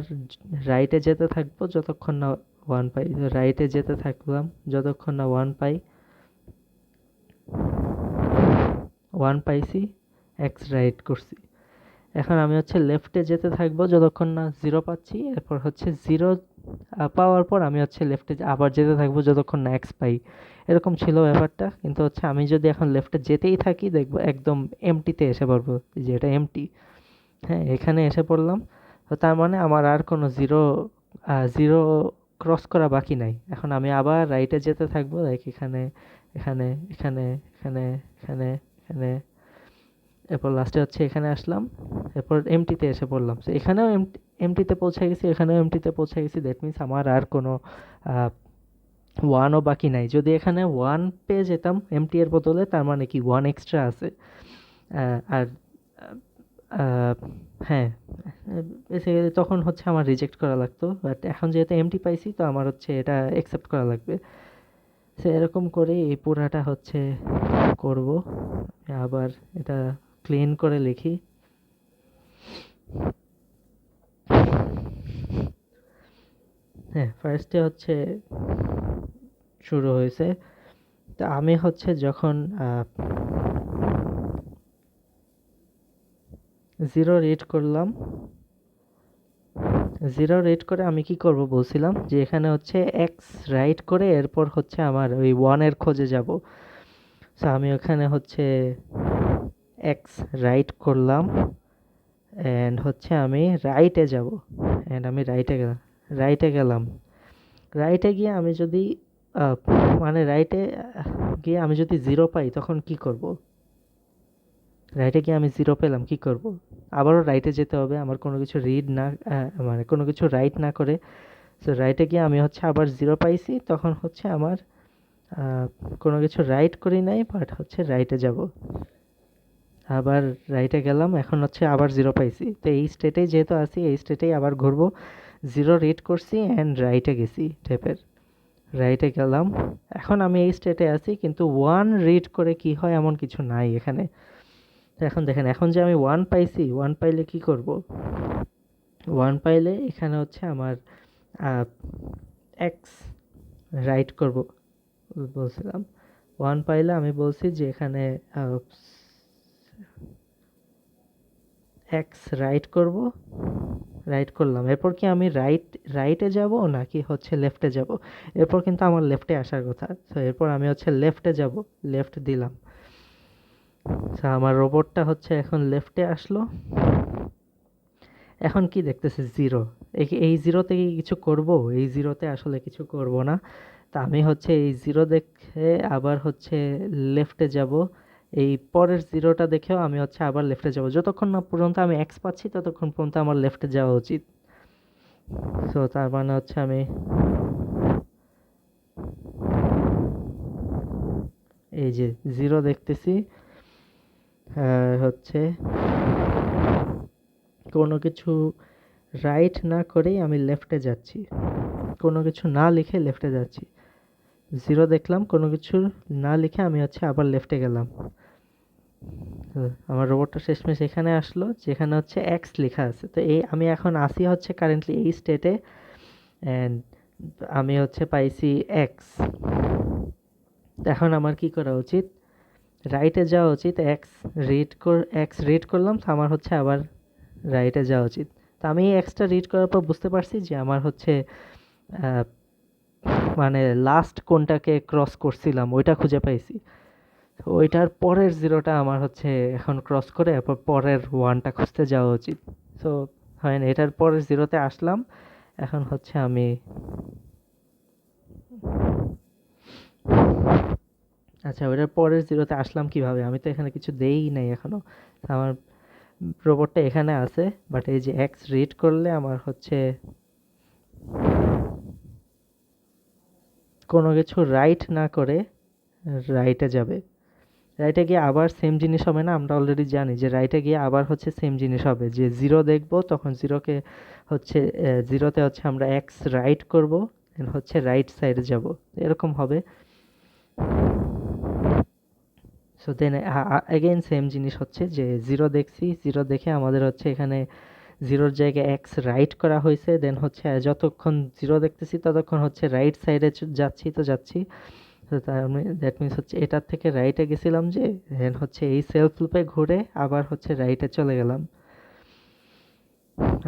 রাইটে যেতে থাকবো যতক্ষণ না ওয়ান পাই, রাইটে যেতে থাকলাম যতক্ষণ না ওয়ান পাই, ওয়ান পাইছি, এক্স রাইট করছি। এখন আমি হচ্ছে লেফটে যেতে থাকবো যতক্ষণ না জিরো পাচ্ছি, এরপর হচ্ছে জিরো পাওয়ার পর আমি হচ্ছে লেফটে আবার যেতে থাকবো যতক্ষণ না এক্স পাই। এরকম ছিল ব্যাপারটা, কিন্তু হচ্ছে আমি যদি এখন লেফটে যেতেই থাকি দেখবো একদম এমটিতে এসে পড়বো, যে এটা এমটি। হ্যাঁ, এখানে এসে পড়লাম। তো তার মানে আমার আর কোনো জিরো জিরো ক্রস করা বাকি নাই। এখন আমি আবার রাইটে যেতে থাকবো, লাইক এখানে এখানে এখানে এখানে এখানে এখানে, এরপর লাস্টে হচ্ছে এখানে আসলাম, এরপর এমটিতে এসে পড়লাম। তো এখানেও এমটিতে পৌঁছে গেছি, এখানেও এমটিতে পৌঁছে গেছি, দ্যাট মিনস আমার আর কোনো ওয়ানও বাকি নাই। যদি এখানে ওয়ান পেয়ে যেতাম এমটি এর বদলে, তার মানে কি ওয়ান এক্সট্রা আছে। আর আহ, হ্যাঁ, বেসিক্যালি তখন হচ্ছে আমার রিজেক্ট করা লাগতো, বাট এখন যেহেতু এমটি পাইছি তো আমার হচ্ছে এটা অ্যাকসেপ্ট করা লাগবে। সে এরকম করে এই পুরাটা হচ্ছে করব। আবার এটা ক্লিন করে লিখি। হ্যাঁ, ফার্স্টে হচ্ছে শুরু হয়েছে, তা আমি হচ্ছে যখন জিরো রিড করলাম, জিরো রিড করে আমি কি করব বলছিলাম, যে এখানে হচ্ছে এক্স রাইট করে এরপর হচ্ছে আমার ওই ওয়ানের খোঁজে যাব। সো আমি ওখানে হচ্ছে এক্স রাইট করলাম, অ্যান্ড হচ্ছে আমি রাইটে যাব, অ্যান্ড আমি রাইটে গেলাম, রাইটে গেলাম, রাইটে গিয়ে আমি যদি আহ, মানে রাইটে গিয়ে আমি যদি জিরো পাই তখন কি করব, রাইটে গিয়ে আমি জিরো পেলাম কি করব, আবারও রাইটে যেতে হবে আমার কোনো কিছু রিড না, মানে কোনো কিছু রাইট না করে। সো রাইটে গিয়ে আমি হচ্ছে আবার জিরো পাইছি, তখন হচ্ছে আমার আহ, কোনো কিছু রাইট করি নাই, বাট হচ্ছে রাইটে যাব, আবার রাইটে গেলাম, এখন হচ্ছে আবার জিরো পাইছি, তো এই স্টেটেই যেহেতু আছি এই স্টেটেই আবার ঘুরবো। জিরো রিড করছি অ্যান্ড রাইটে গেছি, ট্যাপের রাইটে গেলাম। এখন আমি এই স্টেটে আছি, কিন্তু ওয়ান রিড করে কি হয় এমন কিছু নাই এখানে। তো এখন দেখেন, এখন যে আমি ওয়ান পাইছি, ওয়ান পাইলে কি করব? ওয়ান পাইলে এখানে হচ্ছে আমার এক্স রাইট করব বলছিলাম। ওয়ান পাইলে আমি বলছি যে এখানে এক্স রাইট করব, রাইট করলাম। এরপর কি আমি রাইটে যাব নাকি হচ্ছে লেফটে যাব? এরপর কিন্তু আমার লেফটে আসার কথা, তো এরপর আমি হচ্ছে লেফটে যাব, লেফট দিলাম। তো আমার রোবটটা হচ্ছে এখন লেফটে আসলো। এখন কি দেখতেছে? জিরো। এই জিরোতে কি কিছু করব? এই জিরোতে আসলে কিছু করব না। তা আমি হচ্ছে এই জিরো দেখে আবার হচ্ছে লেফটে যাব। এই পরের জিরোটা দেখেও আমি হচ্ছে আবার লেফটে যাব। যতক্ষণ না পর্যন্ত আমি এক্স পাচ্ছি ততক্ষণ পর্যন্ত আমার লেফটে যাওয়া উচিত। সো তার মানে হচ্ছে আমি এই যে জিরো দেখতেছি, হচ্ছে কোনো কিছু রাইট না করেই আমি লেফটে যাচ্ছি, কোনো কিছু না লিখে লেফটে যাচ্ছি। জিরো দেখলাম, কোনো কিছু না লিখে আমি হচ্ছে আবার লেফটে গেলাম। আমার রোবটটা শেষমেশ এখানে আসলো, যেখানে হচ্ছে এক্স লেখা আছে। তো এই আমি এখন আসি হচ্ছে কারেন্টলি এই স্টেটে, অ্যান্ড আমি হচ্ছে পাইছি এক্স। এখন আমার কি করা উচিত? রাইটে যাওয়া উচিত। এক্স রিড করলাম, তো আমার হচ্ছে আবার রাইটে যাওয়া উচিত। তো আমি এই এক্সটা রিড করার পর বুঝতে পারছি যে আমার হচ্ছে আহ, মানে লাস্ট কোনটাকে ক্রস করছিলাম ওইটা খুঁজে পাইছি। তো ওইটার পরের জিরোটা আমার হচ্ছে এখন ক্রস করে এরপর পরের ওয়ানটা খুঁজতে যাওয়া উচিত। সো হয় না, এটার পরের জিরোতে আসলাম। এখন হচ্ছে আমি আচ্ছা, ওইটার পরের জিরোতে আসলাম কিভাবে? আমি তো এখানে কিছু দেই নাই এখনো। আমার রোবটটা এখানে আছে, বাট এই যে এক্স রিড করলে আমার হচ্ছে কোনো কিছু রাইট না করে রাইটে যাবে। রাইটে গিয়ে আবার সেম জিনিস হবে না? আমরা অলরেডি জানি যে রাইটে গিয়ে আবার হচ্ছে সেম জিনিস হবে, যে জিরো দেখবো তখন জিরোকে হচ্ছে জিরোতে হচ্ছে আমরা এক্স রাইট করবো, হচ্ছে রাইট সাইডে যাব, এরকম হবে। সো দেন এগেইন সেম জিনিস হচ্ছে যে জিরো দেখছি, জিরো দেখে আমাদের হচ্ছে এখানে জিরোর জায়গায় এক্স রাইট করা হয়েছে। দেন হচ্ছে যতক্ষণ জিরো দেখতেছি ততক্ষণ হচ্ছে রাইট সাইডে যাচ্ছি, তো যাচ্ছি। তো তার দ্যাট মিনস হচ্ছে এটার থেকে রাইটে গেছিলাম, যে দেন হচ্ছে এই সেলফ লুপে ঘুরে আবার হচ্ছে রাইটে চলে গেলাম।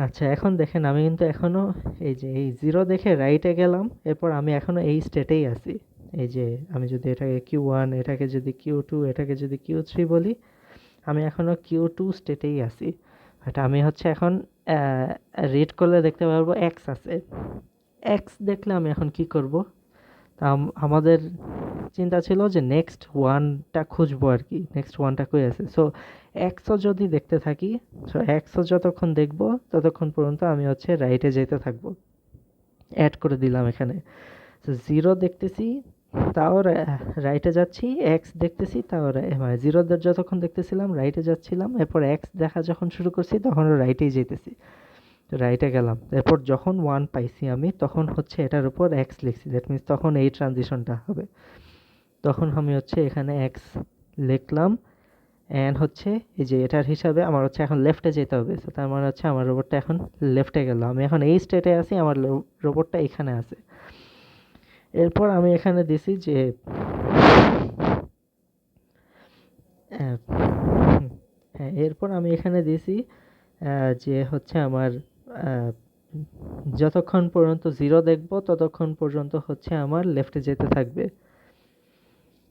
আচ্ছা, এখন দেখেন আমি কিন্তু এখনো এই যে এই জিরো দেখে রাইটে গেলাম, এরপর আমি এখনো এই স্টেটেই আছি। এই যে আমি যদি এটাকে কিউ ওয়ান, এটাকে যদি কিউ টু, এটাকে যদি কিউ থ্রি বলি, আমি এখনো কিউ টু স্টেটেই আছি। বাট আমি হচ্ছে এখন রিড করলে দেখতে পারবো এক্স আছে। এক্স দেখলে আমি এখন কি করব? তা আমাদের চিন্তা ছিল যে নেক্সট ওয়ানটা খুঁজবো আর কি, নেক্সট ওয়ানটা কই আছে। সো এক্সও যদি দেখতে থাকি, সো এক্সও যতক্ষণ দেখবো ততক্ষণ পর্যন্ত আমি হচ্ছে রাইটে যেতে থাকবো। অ্যাড করে দিলাম এখানে। তো জিরো দেখতেছি, তাও রাইটে যাচ্ছি। এক্স দেখতেছি, তাও মানে জিরো যতক্ষণ দেখতেছিলাম রাইটে যাচ্ছিলাম, এরপর এক্স দেখা যখন শুরু করছি তখনও রাইটেই যেতেছি। তো রাইটে গেলাম, এরপর যখন ওয়ান পাইছি আমি তখন হচ্ছে এটার উপর এক্স লিখছি, দ্যাট মিনস তখন এই ট্রানজিশনটা হবে। তখন আমি হচ্ছে এখানে এক্স লিখলাম, অ্যান্ড হচ্ছে এই যে এটার হিসাবে আমার হচ্ছে এখন লেফটে যেতে হবে। তো তার মানে হচ্ছে আমার রোবটটা এখন লেফটে গেল, আমি এখন এই স্টেটে আছি, আমার রোবটটা এখানে আছে। এরপর আমি এখানে দিছি যে আহ, হ্যাঁ, এরপর আমি এখানে দিছি যে হচ্ছে আমার আহ, যতক্ষণ পর্যন্ত জিরো দেখবো ততক্ষণ পর্যন্ত হচ্ছে আমার লেফটে যেতে থাকবে।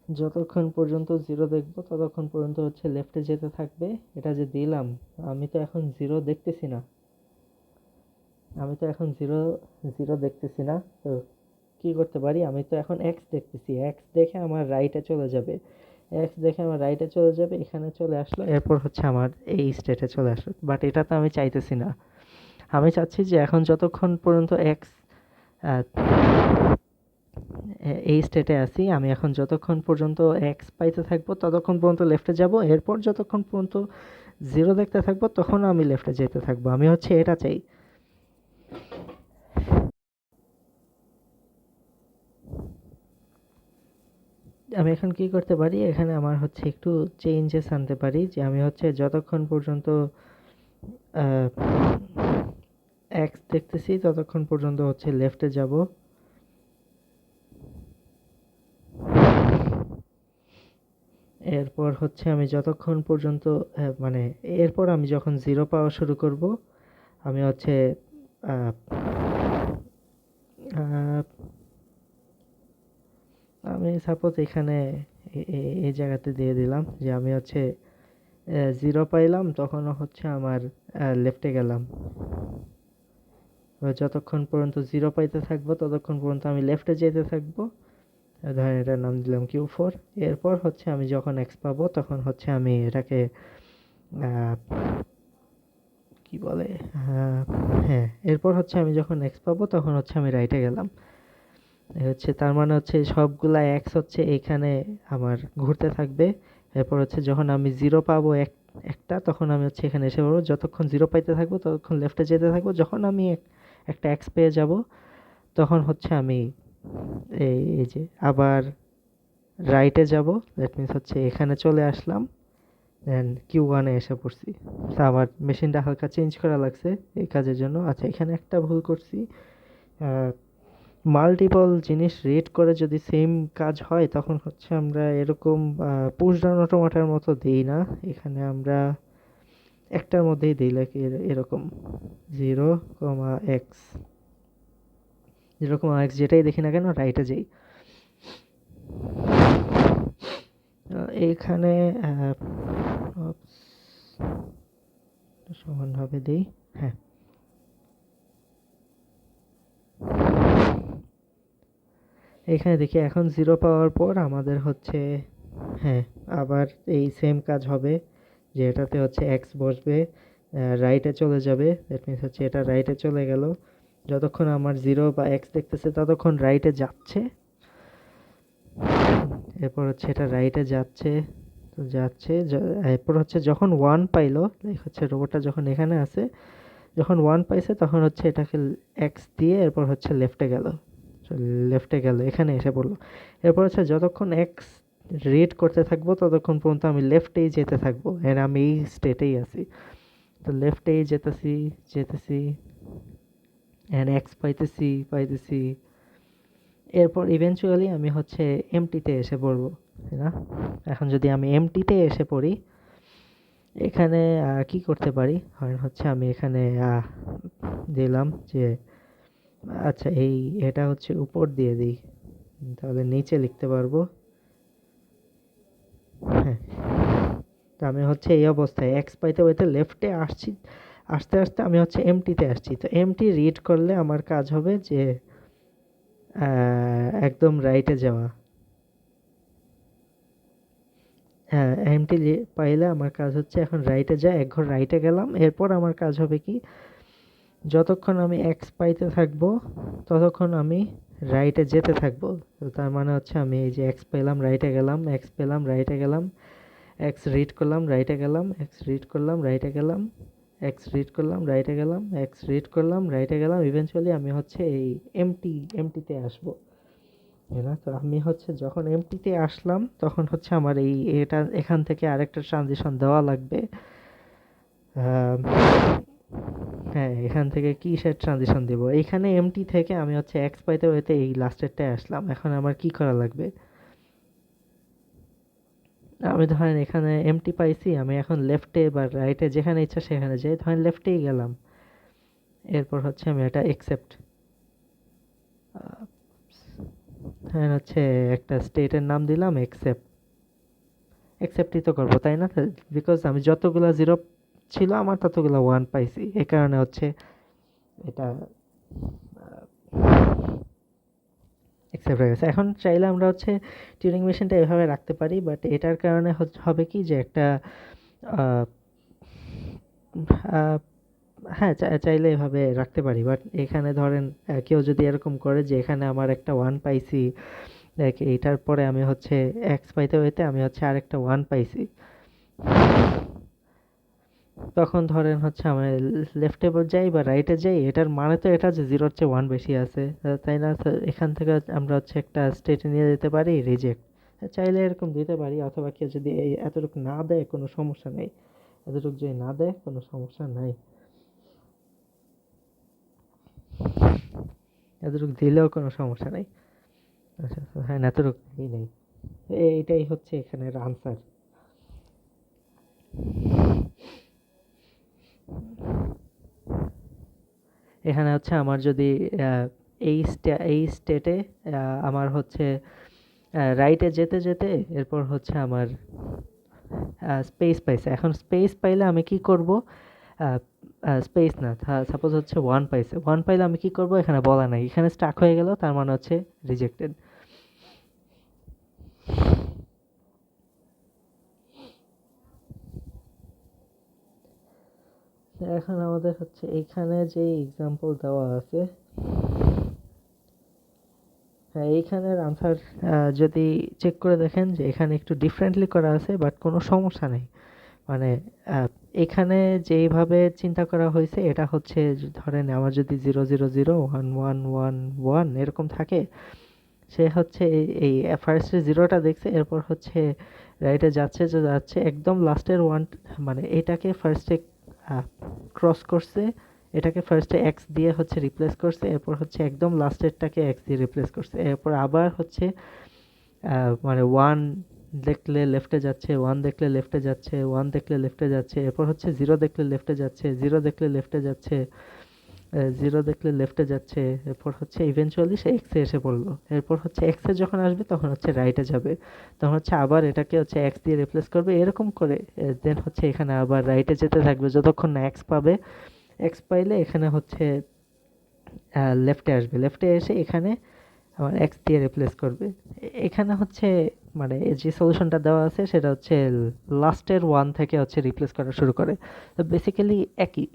যতক্ষণ পর্যন্ত জিরো দেখবো ততক্ষণ পর্যন্ত হচ্ছে লেফটে যেতে থাকবে। এটা যে দিলাম, আমি তো এখন জিরো দেখতেছি না, আমি তো এখন জিরো জিরো দেখতেছি না। তো কি করতে পারি? আমি তো এখন এক্স দেখতেছি, এক্স দেখে আমার রাইটে চলে যাবে, এক্স দেখে আমার রাইটে চলে যাবে, এখানে চলে আসলো, এরপর হচ্ছে আমার এই স্টেটে চলে আসলো। বাট এটা তো আমি চাইতেছি না। আমি চাচ্ছি যে এখন যতক্ষণ পর্যন্ত এক্স এই স্টেটে আছি, আমি এখন যতক্ষণ পর্যন্ত এক্স পাইতে থাকবো ততক্ষণ পর্যন্ত লেফটে যাব, এরপর যতক্ষণ পর্যন্ত জিরো দেখতে থাকবো তখন আমি লেফটে যেতে থাকবো। আমি হচ্ছে এটা চাই। আমি এখন কি করতে পারি, এখানে আমার হচ্ছে একটু চেঞ্জেস আনতে পারি, যে আমি হচ্ছে যতক্ষণ পর্যন্ত এক্স দেখতেছি ততক্ষণ পর্যন্ত হচ্ছে লেফটে যাব। এরপর হচ্ছে আমি যতক্ষণ পর্যন্ত মানে এরপর আমি যখন জিরো পাওয়া শুরু করব, আমি হচ্ছে আহ, আহ, আমি সাপোজ এখানে এই জায়গাতে দিয়ে দিলাম যে আমি হচ্ছে জিরো পাইলাম, তখনও হচ্ছে আমার লেফটে গেলাম। এবার যতক্ষণ পর্যন্ত জিরো পাইতে থাকবো ততক্ষণ পর্যন্ত আমি লেফটে যেতে থাকবো। ধরেন এটার নাম দিলাম Q4। এরপর হচ্ছে আমি যখন এক্স পাবো তখন হচ্ছে আমি এটাকে আহ, কি বলে, আহ, হ্যাঁ, এরপর হচ্ছে আমি যখন এক্স পাবো তখন হচ্ছে আমি রাইটে গেলাম। এই হচ্ছে তার মানে হচ্ছে সবগুলা এক্স হচ্ছে এখানে আমার ঘুরতে থাকবে। এরপর হচ্ছে যখন আমি জিরো পাবো একটা, তখন আমি হচ্ছে এখানে এসে পড়বো, যতক্ষণ জিরো পাইতে থাকবো ততক্ষণ লেফটে যেতে থাকবো। যখন আমি একটা এক্স পেয়ে যাব, তখন হচ্ছে আমি এই যে আবার রাইটে যাব। দ্যাট মিন্স হচ্ছে এখানে চলে আসলাম, দেন Q1 এ এসে পড়ছি। তো আমার মেশিনটা হালকা চেঞ্জ করা লাগছে এই কাজের জন্য। আচ্ছা, এখানে একটা ভুল করছি। মাল্টিপল জিনিস রিড করে যদি সেম কাজ হয় তখন হচ্ছে আমরা এরকম পুশ ডাউন অটোমাটার মতো দিই না। এখানে আমরা একটার মধ্যেই দিই, লাইক এরকম 0,x, 0,x যেটাই দেখি না কেন রাইটে যাই। এইখানে সমানভাবে দিই। হ্যাঁ, এখানে দেখি এখন জিরো পাওয়ার পর আমাদের হচ্ছে, হ্যাঁ, আবার এই সেম কাজ হবে, যে এটাতে হচ্ছে এক্স বসবে, রাইটে চলে যাবে। দ্যাট মিনস হচ্ছে এটা রাইটে চলে গেল। যতক্ষণ আমার জিরো বা এক্স দেখতেছে ততক্ষণ রাইটে যাচ্ছে। এরপর হচ্ছে এটা রাইটে যাচ্ছে, তো যাচ্ছে এরপর হচ্ছে যখন ওয়ান পাইলো, লাইক হচ্ছে রোবটটা যখন এখানে আছে, যখন ওয়ান পাইছে তখন হচ্ছে এটাকে এক্স দিয়ে এরপর হচ্ছে লেফটে গেল, লেফটে গেল, এখানে এসে পড়লো। এরপর হচ্ছে যতক্ষণ এক্স রিড করতে থাকবো ততক্ষণ পর্যন্ত আমি লেফটেই যেতে থাকবো, এন্ড আমি এই স্টেটেই আছি। তো লেফটেই যেতেছি, যেতেছি, এন্ড এক্স পাইতেছি, পাইতেছি। এরপর ইভেনচুয়ালি আমি হচ্ছে এমটিতে এসে পড়বো, তাই না? এখন যদি আমি এমটিতে এসে পড়ি, এখানে কি করতে পারি, কারণ হচ্ছে আমি এখানে দিলাম যে, আচ্ছা এটা হচ্ছে উপর দিয়ে দিই, তাহলে নিচে লিখতে পারবো। হ্যাঁ, তো আমি হচ্ছে এই অবস্থায় এক্স পাইতে পাইতে লেফটে আসছি, আস্তে আস্তে আমি হচ্ছে এমটিতে আসছি। তো এমটি রিড করলে আমার কাজ হবে যে একদম রাইটে যাওয়া। হ্যাঁ, এমটি পাইলে আমার কাজ হচ্ছে এখন রাইটে যায়, এক ঘর রাইটে গেলাম। এরপর আমার কাজ হবে কি, যতক্ষণ আমি এক্স পাইতে থাকবো ততক্ষণ আমি রাইটে যেতে থাকবো। তো তার মানে হচ্ছে আমি এই যে এক্স পেলাম, রাইটে গেলাম, এক্স পেলাম, রাইটে গেলাম, এক্স রিড করলাম, রাইটে গেলাম, এক্স রিড করলাম, রাইটে গেলাম, এক্স রিড করলাম, রাইটে গেলাম, এক্স রিড করলাম, রাইটে গেলাম। ইভেনচুয়ালি আমি হচ্ছে এই এমটিতে আসবো, তাই না? তো আমি হচ্ছে যখন এমটিতে আসলাম তখন হচ্ছে আমার এটা এখান থেকে আরেকটা ট্রানজিশন দেওয়া লাগবে। আহ, হ্যাঁ, এখান থেকে কিসের ট্রানজিশন দিব, এইখানে এমটি থেকে আমি হচ্ছে এক্স পাইতে পাইতে এই লাস্টেরটায় আসলাম। এখন আমার কি করা লাগবে, আমি ধরেন এখানে এমটি পাইছি, আমি এখন লেফটে বা রাইটে যেখানে ইচ্ছা সেখানে যাই, ধরেন লেফটেই গেলাম। এরপর হচ্ছে আমি এটা একসেপ্ট, হ্যাঁ, হচ্ছে একটা স্টেটের নাম দিলাম একসেপ্ট। একসেপ্টই তো করবো, তাই না? বিকজ আমি যতগুলা জিরো ছিল আমার ততগুলা ওয়ান পাইছি, এই কারণে হচ্ছে এটা অ্যাকসেপ্ট হয়ে গেছে। এখন চাইলে আমরা হচ্ছে টিউরিং মেশিনটা এভাবে রাখতে পারি, বাট এটার কারণে হবে কি যে একটা আহ, আহ, হ্যাঁ, চাইলে এভাবে রাখতে পারি, বাট এখানে ধরেন কেউ যদি এরকম করে যে এখানে আমার একটা ওয়ান পাইছি, দেখ এইটার পরে আমি হচ্ছে এক্স পাইতে পাইতে আমি হচ্ছে আরেকটা ওয়ান পাইছি, তখন ধরেন হচ্ছে আমি লেফটে যাই বা রাইটে যাই, এটার মানে তো এটা যে জিরোর চেয়ে ওয়ান বেশি আছে, তাই না? তো এখান থেকে আমরা হচ্ছে একটা স্টেটে নিয়ে যেতে পারি রিজেক্ট, চাইলে এরকম দিতে পারি, অথবা কেউ যদি এই এতটুকু না দেয় কোনো সমস্যা নেই, এতটুকু যদি না দেয় কোনো সমস্যা নাই, এতটুকু দিলেও কোনো সমস্যা নেই। আচ্ছা আচ্ছা, হ্যাঁ এতটুকু নেই। এইটাই হচ্ছে এখানের আনসার। এখানে হচ্ছে আমার যদি এই স্টেটে আমার হচ্ছে রাইটে যেতে যেতে এরপর হচ্ছে আমার স্পেস পাইছে। এখন স্পেস পাইলে আমি কি করব? স্পেস না, সাপোজ হচ্ছে ওয়ান পাইছে, ওয়ান পাইলে আমি কি করব এখানে বলা নাই, এখানে স্টাক হয়ে গেল, তার মানে হচ্ছে রিজেক্টেড। এখন আমাদের হচ্ছে এইখানে যে এক্সাম্পল দেওয়া আছে, হ্যাঁ এইখানের আনসার যদি চেক করে দেখেন যে এখানে একটু ডিফারেন্টলি করা আছে, বাট কোনো সমস্যা নেই। মানে আহ, এখানে যেইভাবে চিন্তা করা হয়েছে এটা হচ্ছে ধরেন আমার যদি 0 0 0 1 1 1 1 এরকম থাকে, সে হচ্ছে এই ফার্স্টে জিরোটা দেখছে, এরপর হচ্ছে রাইটে যাচ্ছে যে যাচ্ছে একদম লাস্টের ওয়ান, মানে এটাকে ফার্স্টে ক্রস করছে, এটাকে ফার্স্টে এক্স দিয়ে হচ্ছে রিপ্লেস করছে, এরপর হচ্ছে একদম লাস্টেরটাকে এক্স দিয়ে রিপ্লেস করছে, এরপর আবার হচ্ছে মানে ওয়ান দেখলে লেফটে যাচ্ছে, ওয়ান দেখলে লেফটে যাচ্ছে, ওয়ান দেখলে লেফটে যাচ্ছে, এরপর হচ্ছে জিরো দেখলে লেফটে যাচ্ছে, জিরো দেখলে লেফটে যাচ্ছে, জিরো দেখলে লেফটে যাচ্ছে, এরপর হচ্ছে ইভেনচুয়ালি সে এক্সে এসে পড়লো, এরপর হচ্ছে এক্সে যখন আসবে তখন হচ্ছে রাইটে যাবে, তখন হচ্ছে আবার এটাকে হচ্ছে এক্স দিয়ে রিপ্লেস করবে, এরকম করে দেন হচ্ছে এখানে আবার রাইটে যেতে থাকবে যতক্ষণ না এক্স পাবে। এক্স পাইলে এখানে হচ্ছে লেফটে আসবে, লেফটে এসে এখানে আবার এক্স দিয়ে রিপ্লেস করবে। এখানে হচ্ছে মানে যে সলিউশনটা দেওয়া আছে সেটা হচ্ছে লাস্টের ওয়ান থেকে হচ্ছে রিপ্লেস করা শুরু করে। তো বেসিক্যালি একই,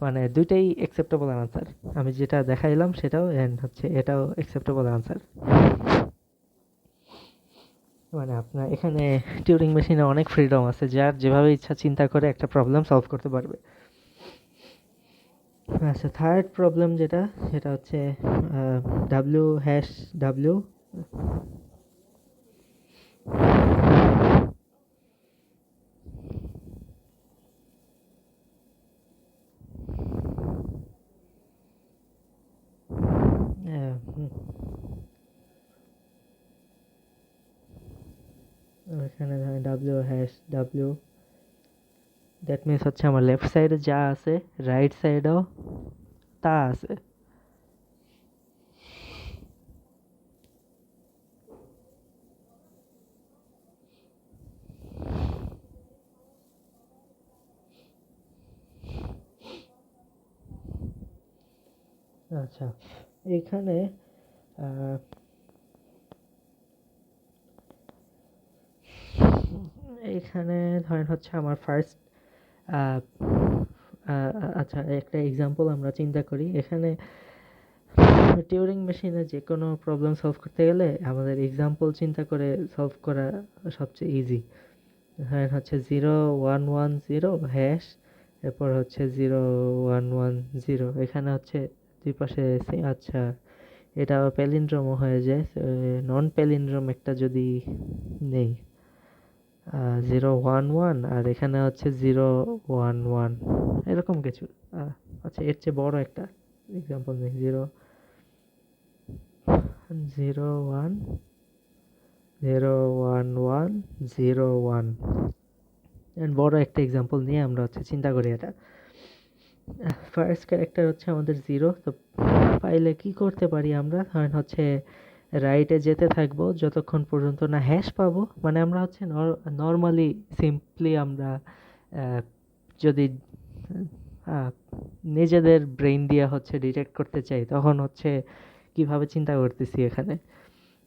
মানে দুইটাই অ্যাকসেপ্টেবল আনসার। আমি যেটা দেখাইলাম সেটাও এন্ড হচ্ছে এটাও অ্যাকসেপ্টেবল আনসার। মানে আপনার এখানে টিউরিং মেশিনে অনেক ফ্রিডম আছে, যার যেভাবে ইচ্ছা চিন্তা করে একটা প্রবলেম সলভ করতে পারবে। আচ্ছা, থার্ড প্রবলেম যেটা, সেটা হচ্ছে ডাব্লিউ হ্যাশ ডাব্লিউ। এখানে W hash W, that means হচ্ছে আমার লেফট সাইডে যা আছে রাইট সাইডেও তা আছে। আচ্ছা, এখানে আহ, এখানে ধরেন হচ্ছে আমার ফার্স্ট, আচ্ছা একটা এক্সাম্পল আমরা চিন্তা করি। এখানে টিউরিং মেশিনে যে কোনো প্রবলেম সলভ করতে গেলে আমাদের এক্সাম্পল চিন্তা করে সলভ করা সবচেয়ে ইজি। ধরেন হচ্ছে 0 1 1 0 হ্যাশ, এরপর হচ্ছে 0 1 1 0, এখানে হচ্ছে দুই পাশে আচ্ছা এটা আবার প্যালিন্ড্রোমও হয়ে যায়, নন প্যালিন্ড্রোম একটা যদি নেই, 0 1 1 আর এখানে হচ্ছে 0 1 1 এরকম কিছু। আচ্ছা এর চেয়ে বড় একটা এক্সাম্পল নেই, 0 0 1 0 1 1 0 1, বড় একটা এক্সাম্পল নিয়ে আমরা হচ্ছে চিন্তা করি এটা। ফার্স্ট ক্যারেক্টার হচ্ছে আমাদের জিরো, তো পাইলে কি করতে পারি আমরা, ধরেন হচ্ছে রাইটে যেতে থাকবো যতক্ষণ পর্যন্ত না হ্যাশ পাবো। মানে আমরা হচ্ছে নর্মালি সিম্পলি আমরা আহ, যদি আহ, নিজেদের ব্রেইন দিয়ে হচ্ছে ডিটেক্ট করতে চাই, তখন হচ্ছে কিভাবে চিন্তা করতেছি এখানে,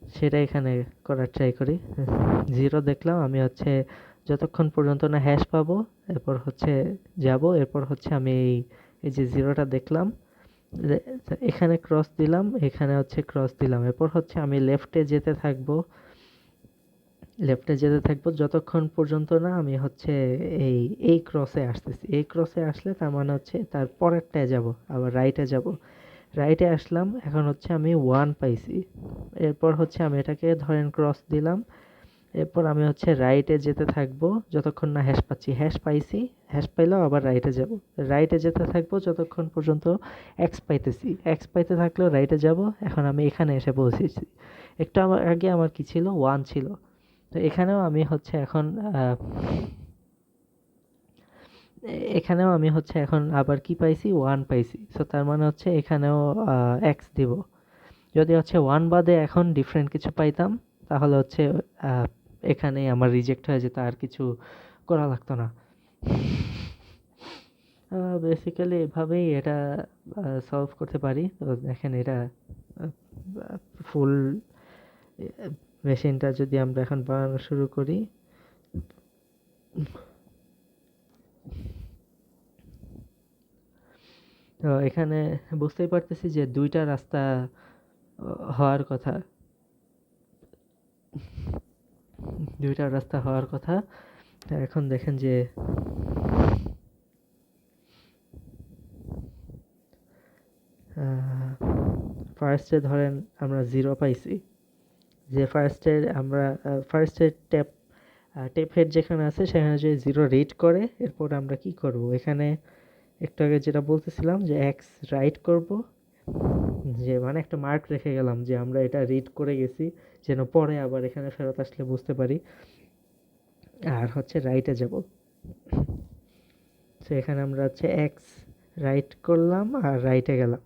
সেটা এখানে করার ট্রাই করি। জিরো দেখলাম আমি হচ্ছে যতক্ষণ পর্যন্ত না হ্যাশ পাবো, এরপর হচ্ছে যাব, এরপর হচ্ছে আমি এই যে জিরোটা দেখলাম, এখানে ক্রস দিলাম, এখানে হচ্ছে ক্রস দিলাম, এরপর হচ্ছে আমি লেফটে যেতে থাকবো, লেফটে যেতে থাকবো যতক্ষণ পর্যন্ত না আমি হচ্ছে এই এই ক্রসে আসতেছি। এই ক্রসে আসলে তার মানে হচ্ছে তার পরেরটায় যাব, আবার রাইটে যাব, রাইটে আসলাম, এখন হচ্ছে আমি 1 পাইছি। এরপর হচ্ছে আমি এটাকে ধরেন ক্রস দিলাম। এরপর আমি হচ্ছে রাইটে যেতে থাকবো যতক্ষণ না হ্যাশ পাচ্ছি। হ্যাশ পাইছি, হ্যাশ পাইলেও আবার রাইটে যাব। রাইটে যেতে থাকবো যতক্ষণ পর্যন্ত এক্স পাইতেছি। এক্স পাইতে থাকলেও রাইটে যাব। এখন আমি এখানে এসে পৌঁছেছি। একটু আমার আগে আমার কি ছিল, 1 ছিল। তো এখানেও আমি হচ্ছে এখন এখানেও আমি হচ্ছে এখন আবার কি পাইছি, 1 পাইছি। সো তার মানে হচ্ছে এখানেও এক্স দিব। যদি হচ্ছে 1 বাদে এখন ডিফারেন্ট কিছু পাইতাম, তাহলে হচ্ছে আহ, এখানেই আমার রিজেক্ট হয়ে যেত, আর কিছু করা লাগতো না। বেসিক্যালি এভাবেই এটা সলভ করতে পারি। তো দেখেন এটা ফুল মেশিনটা যদি আমরা এখন বানানো শুরু করি, তো এখানে বুঝতেই পারতেছি যে দুইটা রাস্তা হওয়ার কথা, দুইটা রাস্তা হওয়ার কথা। তো এখন দেখেন যে ফার্স্টে ধরেন আমরা 0 পাইছি। যে ফার্স্টের আমরা ফার্স্টের টেপ হেড যেখানে আছে সেখানে যদি 0 রিড করে, এরপর আমরা কি করব, এখানে একটু আগে যেটা বলতেছিলাম যে এক্স রাইট করব, যে মানে একটা মার্ক রেখে গেলাম যে আমরা এটা রিড করে গেছি, যেন পরে আবার এখানে ফেরত আসলে বুঝতে পারি। আর হচ্ছে রাইটে যাব। তো এখানে আমরা হচ্ছে এক্স রাইট করলাম আর রাইটে গেলাম।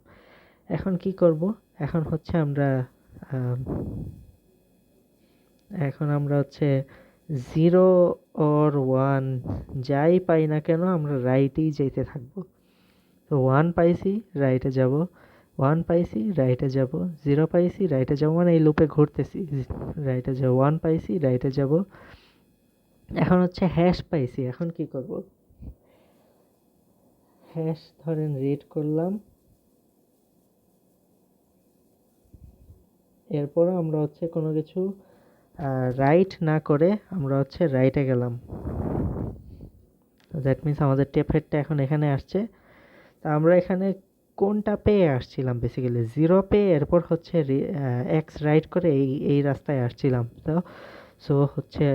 এখন কি করব, এখন হচ্ছে আমরা আম, এখন আমরা হচ্ছে 0 অর 1 যাই পাই না কেন আমরা রাইটেই যেতে থাকবো। তো 1 পাইছি, রাইটে যাব। 1 পাইছি, রাইটে যাব। 0 পাইছি, রাইটে যাব, মানে এই লুপে ঘুরতেছি। রাইটে যাব, 1 পাইছি, রাইটে যাব। এখন হচ্ছে হ্যাশ পাইছি, এখন কি করব, হ্যাশ ধরেন রিড করলাম। এরপরও আমরা হচ্ছে কোনো কিছু রাইট না করে আমরা হচ্ছে রাইটে গেলাম। দ্যাট মিনস আমাদের টেপ হেডটা এখন এখানে আসছে। তা আমরা এখানে কোনটা পেয়ে আসছিলাম, বেসিক্যালি 0 পেয়ে এরপর হচ্ছে এক্স রাইট করে এই এই রাস্তায় আসছিলাম। তো সো হচ্ছে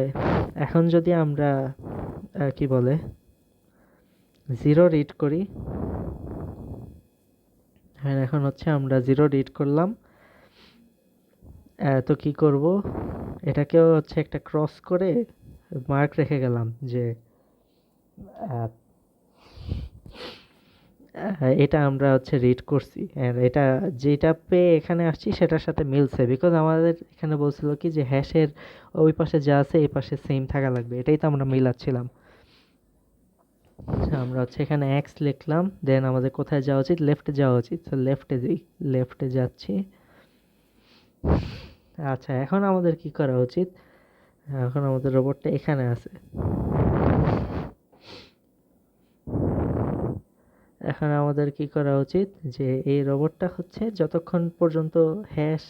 এখন যদি আমরা কি বলে 0 রিড করি, হ্যাঁ এখন হচ্ছে আমরা 0 রিড করলাম। তো কি করব, এটাকেও হচ্ছে একটা ক্রস করে মার্ক রেখে গেলাম যে আহ, এটা আমরা হচ্ছে রিড করছি, আর এটা যেটা পেয়ে এখানে আসছি সেটার সাথে মিলছে, বিকজ আমাদের এখানে বলছিল কি যে হ্যাশের ওই পাশে যা আছে এই পাশে সেম থাকা লাগবে, এটাই তো আমরা মিলাচ্ছিলাম। আচ্ছা, আমরা হচ্ছে এখানে এক্স লিখলাম, দেন আমাদের কোথায় যাওয়া উচিত, লেফটে যাওয়া উচিত, তো লেফটে যাই। লেফটে যাচ্ছি। আচ্ছা, এখন আমাদের কি করা উচিত, এখন আমাদের রোবটটা এখানে আছে। এখন আমাদের কি করা উচিত, যে এই রোবটটা হচ্ছে যতক্ষণ পর্যন্ত হ্যাশ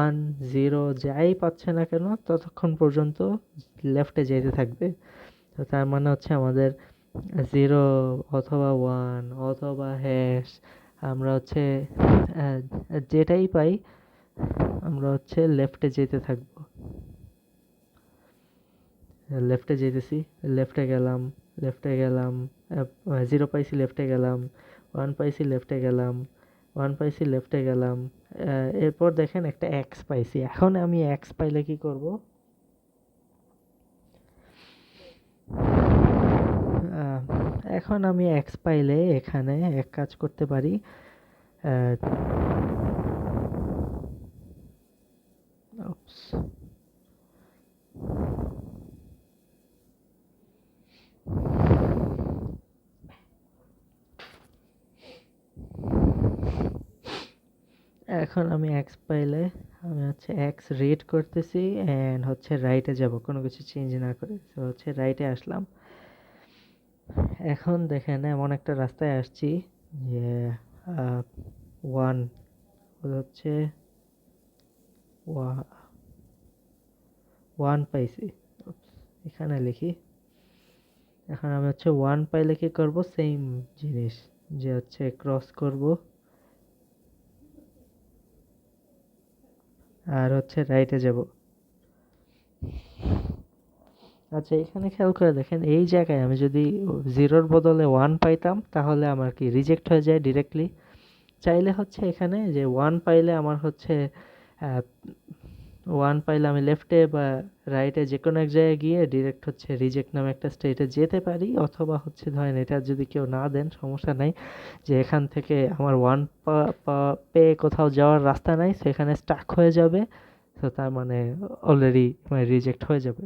1 0 যাই পাচ্ছে না কেন ততক্ষণ পর্যন্ত লেফটে যেতে থাকবে। তো তার মানে হচ্ছে আমাদের 0 অথবা 1 অথবা হ্যাশ, আমরা হচ্ছে আহ, যেটাই পাই আমরা হচ্ছে লেফটে যেতে থাকবো। লেফটে যেতেছি, লেফটে গেলাম, লেফটে গেলাম। 0 পাইছি, লেফটে গেলাম। 1 পাইছি, লেফটে গেলাম। 1 পাইছি, লেফটে গেলাম। এরপর দেখেন একটা এক্স পাইছি, এখন আমি এক্স পাইলে কি করব, আহ, এখন আমি এক্স পাইলে এখানে এক কাজ করতে পারি। আহ, oops, এখন আমি এক্স পাইলে আমি হচ্ছে এক্স রিড করতেছি এন্ড হচ্ছে রাইটে যাব কোনো কিছু চেঞ্জ না করে, তো হচ্ছে রাইটে আসলাম। এখন দেখেন এমন একটা রাস্তায় আসছি যে 1 হচ্ছে 1 পাইছি। Oops, এখানে লিখি। এখন আমি হচ্ছে 1 পাইলে কি করব, সেম জিনিস, যে হচ্ছে ক্রস করব। আর হচ্ছে রাইটে যাব। আচ্ছা, এখানে খেয়াল করে দেখেন, এই জায়গায় আমি যদি জিরোর বদলে ওয়ান পাইতাম তাহলে আমার কি রিজেক্ট হয়ে যায় ডিরেক্টলি। চাইলে হচ্ছে এখানে যে ওয়ান পাইলে আমার হচ্ছে ওয়ান পাইলে আমি লেফটে বা রাইটে যে কোনো এক জায়গায় গিয়ে ডিরেক্ট হচ্ছে রিজেক্ট নামে একটা স্টেটে যেতে পারি, অথবা হচ্ছে ধরেন এটা যদি কেউ না দেন সমস্যা নাই, যে এখান থেকে আমার ওয়ান পেয়ে কোথাও যাওয়ার রাস্তা নাই, সেখানে স্টাক হয়ে যাবে। তো তার মানে অলরেডি রিজেক্ট হয়ে যাবে।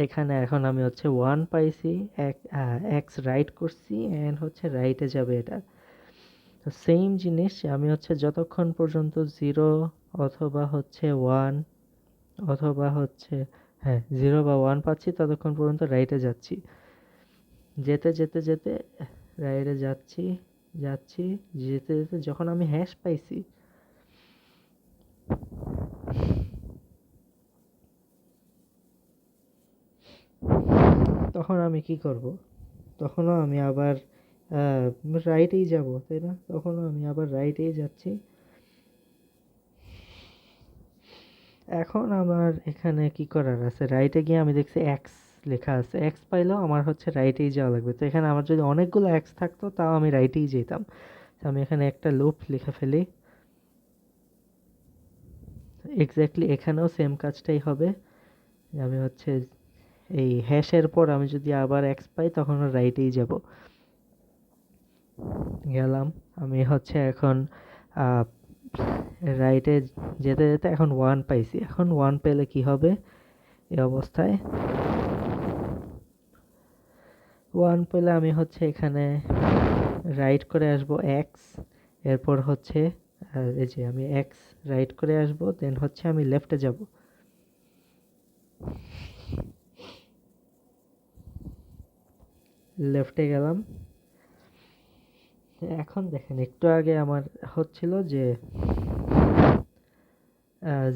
এখানে এখন আমি হচ্ছে ওয়ান পাইছি, এক্স রাইট করছি অ্যান্ড হচ্ছে রাইটে যাবে এটা। তো সেম জিনিস আমি হচ্ছে যতক্ষণ পর্যন্ত জিরো অথবা হচ্ছে ওয়ান অথবা হচ্ছে, হ্যাঁ, জিরো বা ওয়ান পাচ্ছি ততক্ষণ পর্যন্ত রাইটে যাচ্ছি। যেতে যেতে যেতে রাইটে যাচ্ছি যাচ্ছি যেতে যেতে যখন আমি হ্যাশ পাইছি, তখন আমি কি করব? তখনও আমি আবার রাইটেই যাব, তাই না? তখনও আমি আবার রাইটেই যাচ্ছি। এখন আমার এখানে কি করার আছে? রাইটে গিয়ে আমি দেখছি এক্স লেখা আছে, এক্স পাইলেও আমার হচ্ছে রাইটেই যাওয়া লাগবে। তো এখানে আমার যদি অনেকগুলো এক্স থাকতো তাও আমি রাইটেই যেতাম। তো আমি এখানে একটা লুপ লিখে ফেলি। এক্স্যাক্টলি এখানেও সেম কাজটাই হবে। আমি হচ্ছে এই হ্যাশের পর আমি যদি আবার এক্স পাই তখন রাইটেই যাব। গেলাম। আমি হচ্ছে এখন রাইটে যেতে যেতে এখন ওয়ান পাইছি। এখন ওয়ান পেলে কি হবে এই অবস্থায়? ওয়ান পেলে আমি হচ্ছে এখানে রাইট করে আসবো এক্স, এরপর হচ্ছে এই যে আমি এক্স রাইট করে আসবো, দেন হচ্ছে আমি লেফটে যাব। লেফটে গেলাম। এখন দেখেন, একটু আগে আমার হচ্ছিল যে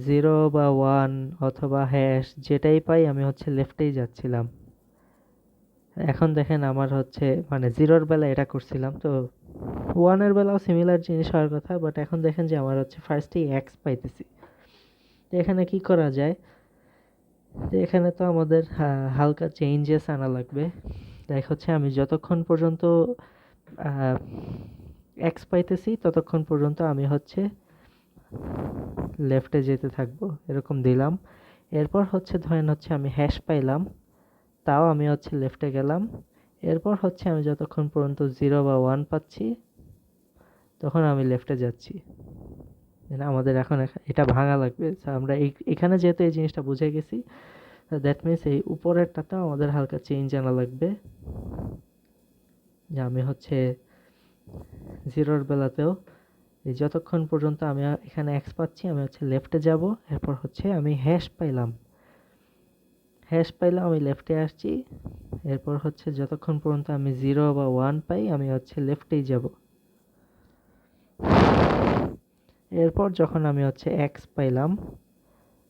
জিরো বা ওয়ান অথবা হ্যাশ যেটাই পাই আমি হচ্ছে লেফটেই যাচ্ছিলাম। এখন দেখেন আমার হচ্ছে মানে জিরোর বেলা এটা করছিলাম, তো ওয়ানের বেলাও সিমিলার জিনিস হওয়ার কথা, বাট এখন দেখেন যে আমার হচ্ছে ফার্স্টেই এক্স পাইতেছি। তো এখানে কি করা যায়? তো এখানে তো আমাদের হালকা চেঞ্জেস আনা লাগবে। দেখ হচ্ছে আমি যতক্ষণ পর্যন্ত এক্স পাইতেছি ততক্ষণ পর্যন্ত আমি হচ্ছে লেফটে যেতে থাকবো, এরকম দিলাম। এরপর হচ্ছে ধরেন হচ্ছে আমি হ্যাশ পাইলাম, তাও আমি হচ্ছে লেফটে গেলাম। এরপর হচ্ছে আমি যতক্ষণ পর্যন্ত জিরো বা ওয়ান পাচ্ছি তখন আমি লেফটে যাচ্ছি। আমাদের এখন এটা ভাঙা লাগবে। So আমরা এখানে যেহেতু এই জিনিসটা বুঝে গেছি, দ্যাট মিনস এই উপরেরটাতেও আমাদের হালকা চেঞ্জ আনা লাগবে। যে আমি হচ্ছে জিরোর বেলাতেও এই যতক্ষণ পর্যন্ত আমি এখানে এক্স পাচ্ছি আমি হচ্ছে লেফটে যাব। এরপর হচ্ছে আমি হ্যাশ পাইলাম, হ্যাশ পাইলাম আমি লেফটে আসছি। এরপর হচ্ছে যতক্ষণ পর্যন্ত আমি জিরো বা ওয়ান পাই আমি হচ্ছে লেফটেই যাব। এরপর যখন আমি হচ্ছে এক্স পাইলাম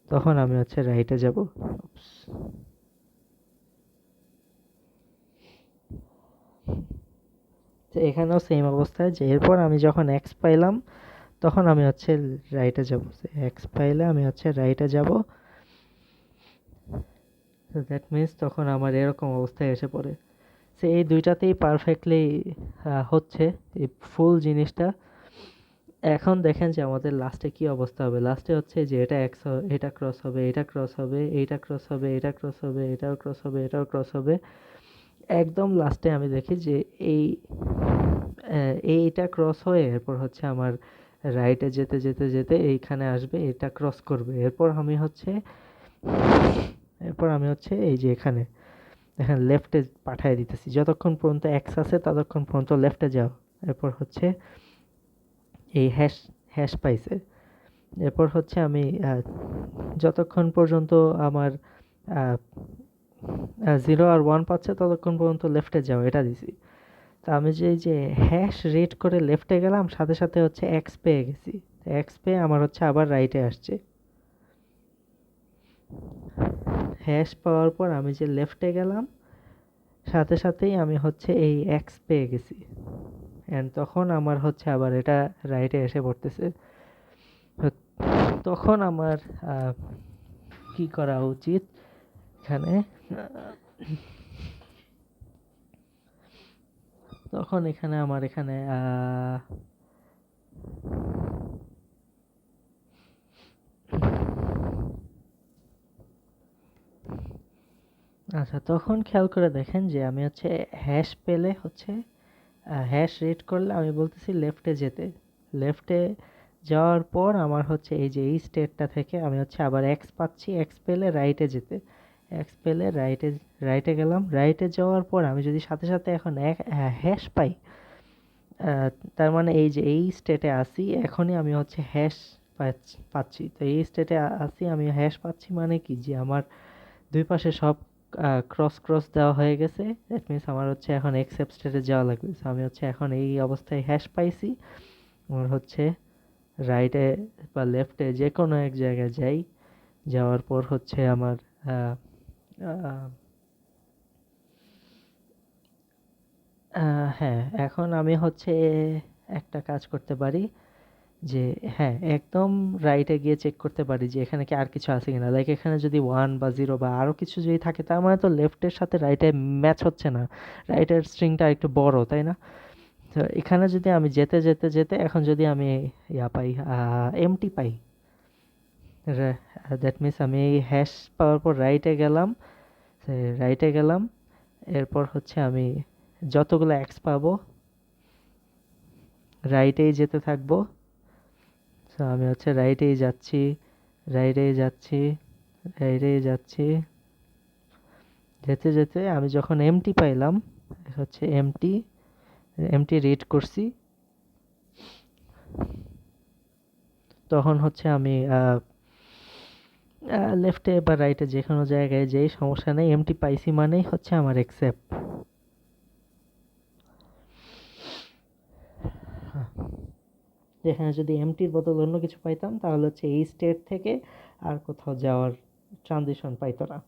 তখন আমি হচ্ছে রাইটে যাব। তো এখানেও সেম অবস্থায় যে এরপর আমি যখন এক্স পাইলাম তখন আমি হচ্ছে রাইটে যাব। এক্স পাইলে আমি হচ্ছে রাইটে যাব। তো দ্যাট মিনস তখন আমার এরকম অবস্থায় এসে পড়ে। সো এই দুইটাতেই পারফেক্টলি হচ্ছে এই ফুল জিনিসটা। এখন দেখেন যে আমাদের লাস্টে কি অবস্থা হবে। লাস্টে হচ্ছে যে এটা এক্স, এটা ক্রস হবে, এটা ক্রস হবে, এইটা ক্রস হবে, এটা ক্রস হবে, এটাও ক্রস হবে, এটাও ক্রস হবে। একদম লাস্টে আমি দেখি যে এই এইটা ক্রস হয়ে এরপর হচ্ছে আমার রাইটে যেতে যেতে যেতে এইখানে আসবে, এটা ক্রস করবে। এরপর আমি হচ্ছে এই যে এখানে দেখেন লেফটে পাঠিয়ে দিতেছি। যতক্ষণ পর্যন্ত এক্স আছে ততক্ষণ পর্যন্ত লেফটে যাও। এরপর হচ্ছে এই হ্যাশ হ্যাশ পাইছে। এরপর হচ্ছে আমি যতক্ষণ পর্যন্ত আমার জিরো আর ওয়ান পাচ্ছে ততক্ষণ পর্যন্ত লেফটে যাও, এটা দিছি। তো আমি যে হ্যাশ রেড করে লেফটে গেলাম সাথে সাথে হচ্ছে এক্স পেয়ে গেছি। এক্স পেয়ে আমার হচ্ছে আবার রাইটে আসছে। হ্যাশ পাওয়ার পর আমি যে লেফটে গেলাম সাথে সাথেই আমি হচ্ছে এই এক্স পেয়ে গেছি, অ্যান্ড তখন আমার হচ্ছে আবার এটা রাইটে এসে পড়তেছে। তখন আমার কি করা উচিত এখানে, তখন এখানে আমার এখানে আচ্ছা, তখন খেয়াল করে দেখেন যে আমি হচ্ছে হ্যাশ পেলে হচ্ছে হ্যাশ রিড করলে আমি বলতেছি লেফটে যেতে। লেফটে যাওয়ার পর আমার হচ্ছে এই যে এই স্টেটটা থেকে আমি হচ্ছে আবার এক্স পাচ্ছি, এক্স পেলে রাইটে যেতে। এক্স পেলে রাইটে, রাইটে গেলাম। রাইটে যাওয়ার পর আমি যদি সাথে সাথে এখন হ্যাশ পাই, আহ, তার মানে এই যে এই স্টেটে আসি এখনই আমি হচ্ছে হ্যাশ পাচ্ছি। তো এই স্টেটে আসি আমি হ্যাশ পাচ্ছি, মানে কি যে আমার দুই পাশে সব ক্রস ক্রস দেওয়া হয়ে গেছে। দ্যাট মিনস আমার হচ্ছে এখন এক্সেপ্ট স্টেটে যাওয়া লাগবে। So আমি হচ্ছে এখন এই অবস্থায় হ্যাশ পাইছি। আমার হচ্ছে রাইটে বা লেফটে যে কোনো এক জায়গায় যাই, যাওয়ার পর হচ্ছে আমার আহ, আহ, হ্যাঁ, এখন আমি হচ্ছে একটা কাজ করতে পারি যে হ্যাঁ, একদম রাইটে গিয়ে চেক করতে পারি যে এখানে কি আর কিছু আছে কিনা। লাইক এখানে যদি 1 বা 0 বা আরো কিছু যদি থাকে তার মানে তো লেফটের সাথে রাইটে ম্যাচ হচ্ছে না। রাইটের স্ট্রিংটা একটু বড়, তাই না? তো এখানে যদি আমি যেতে যেতে যেতে এখন যদি আমি ইয়া পাই, এমটি পাই, দ্যাট মিনস আমি এই হ্যাশ পাওয়ার পর রাইটে গেলাম, রাইটে গেলাম, এরপর হচ্ছে আমি যতগুলো এক্স পাবো রাইটেই যেতে থাকবো। তো আমি হচ্ছে রাইটেই যাচ্ছি, রাইটেই যাচ্ছি, রাইটেই যাচ্ছি, যেতে যেতে আমি যখন এমটি পাইলাম, হচ্ছে এমটি, এমটি রিড করছি, তখন হচ্ছে আমি লেফটে বা রাইটে যে কোনো জায়গায় যেই সমস্যা নেই, এমটি পাইছি মানেই হচ্ছে আমার অ্যাকসেপ্ট। যেখানে যদি এমটির বদল অন্য কিছু পাইতাম তাহলে হচ্ছে এই স্টেট থেকে আর কোথাও যাওয়ার ট্রানজিশন পাইতো না,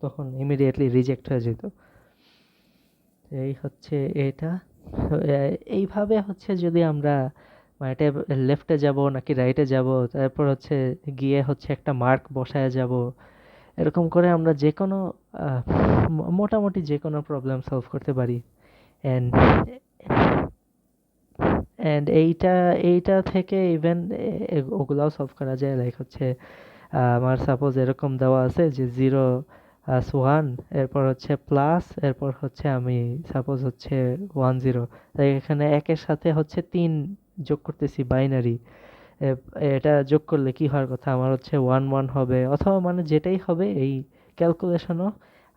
তখন ইমিডিয়েটলি রিজেক্ট হয়ে যেত। এই হচ্ছে এটা। তো, এইভাবে হচ্ছে যদি আমরা মানে লেফটে যাব নাকি রাইটে যাব, তারপর হচ্ছে গিয়ে হচ্ছে একটা মার্ক বসায় যাব, এরকম করে আমরা যে কোনো মোটামুটি যে কোনো প্রবলেম সলভ করতে পারি। অ্যান্ড অ্যান্ড এইটা এইটা থেকে ইভেন ওগুলাও সলভ করা যায়। লাইক হচ্ছে আমার সাপোজ এরকম দেওয়া আছে যে 0 1, এরপর হচ্ছে প্লাস, এরপর হচ্ছে আমি সাপোজ হচ্ছে 1 0, তাই এখানে একের সাথে হচ্ছে 3 যোগ করতেছি বাইনারি। এটা যোগ করলে কি হওয়ার কথা আমার হচ্ছে 1 1 হবে, অথবা মানে যেটাই হবে এই ক্যালকুলেশনও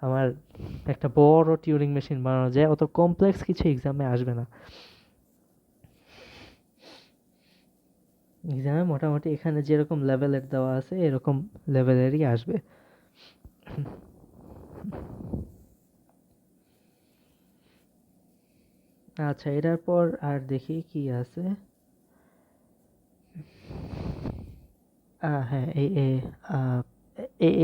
আমার একটা বড় টিউরিং মেশিন বানানো যায়, অত কমপ্লেক্স কিছু এক্সামে আসবে না। এক্সামে মোটামুটি এখানে যেরকম লেভেলের দেওয়া আছে এরকম লেভেলেরই আসবে। আচ্ছা, এটার পর আর দেখি কি আছে। হ্যাঁ, আহ,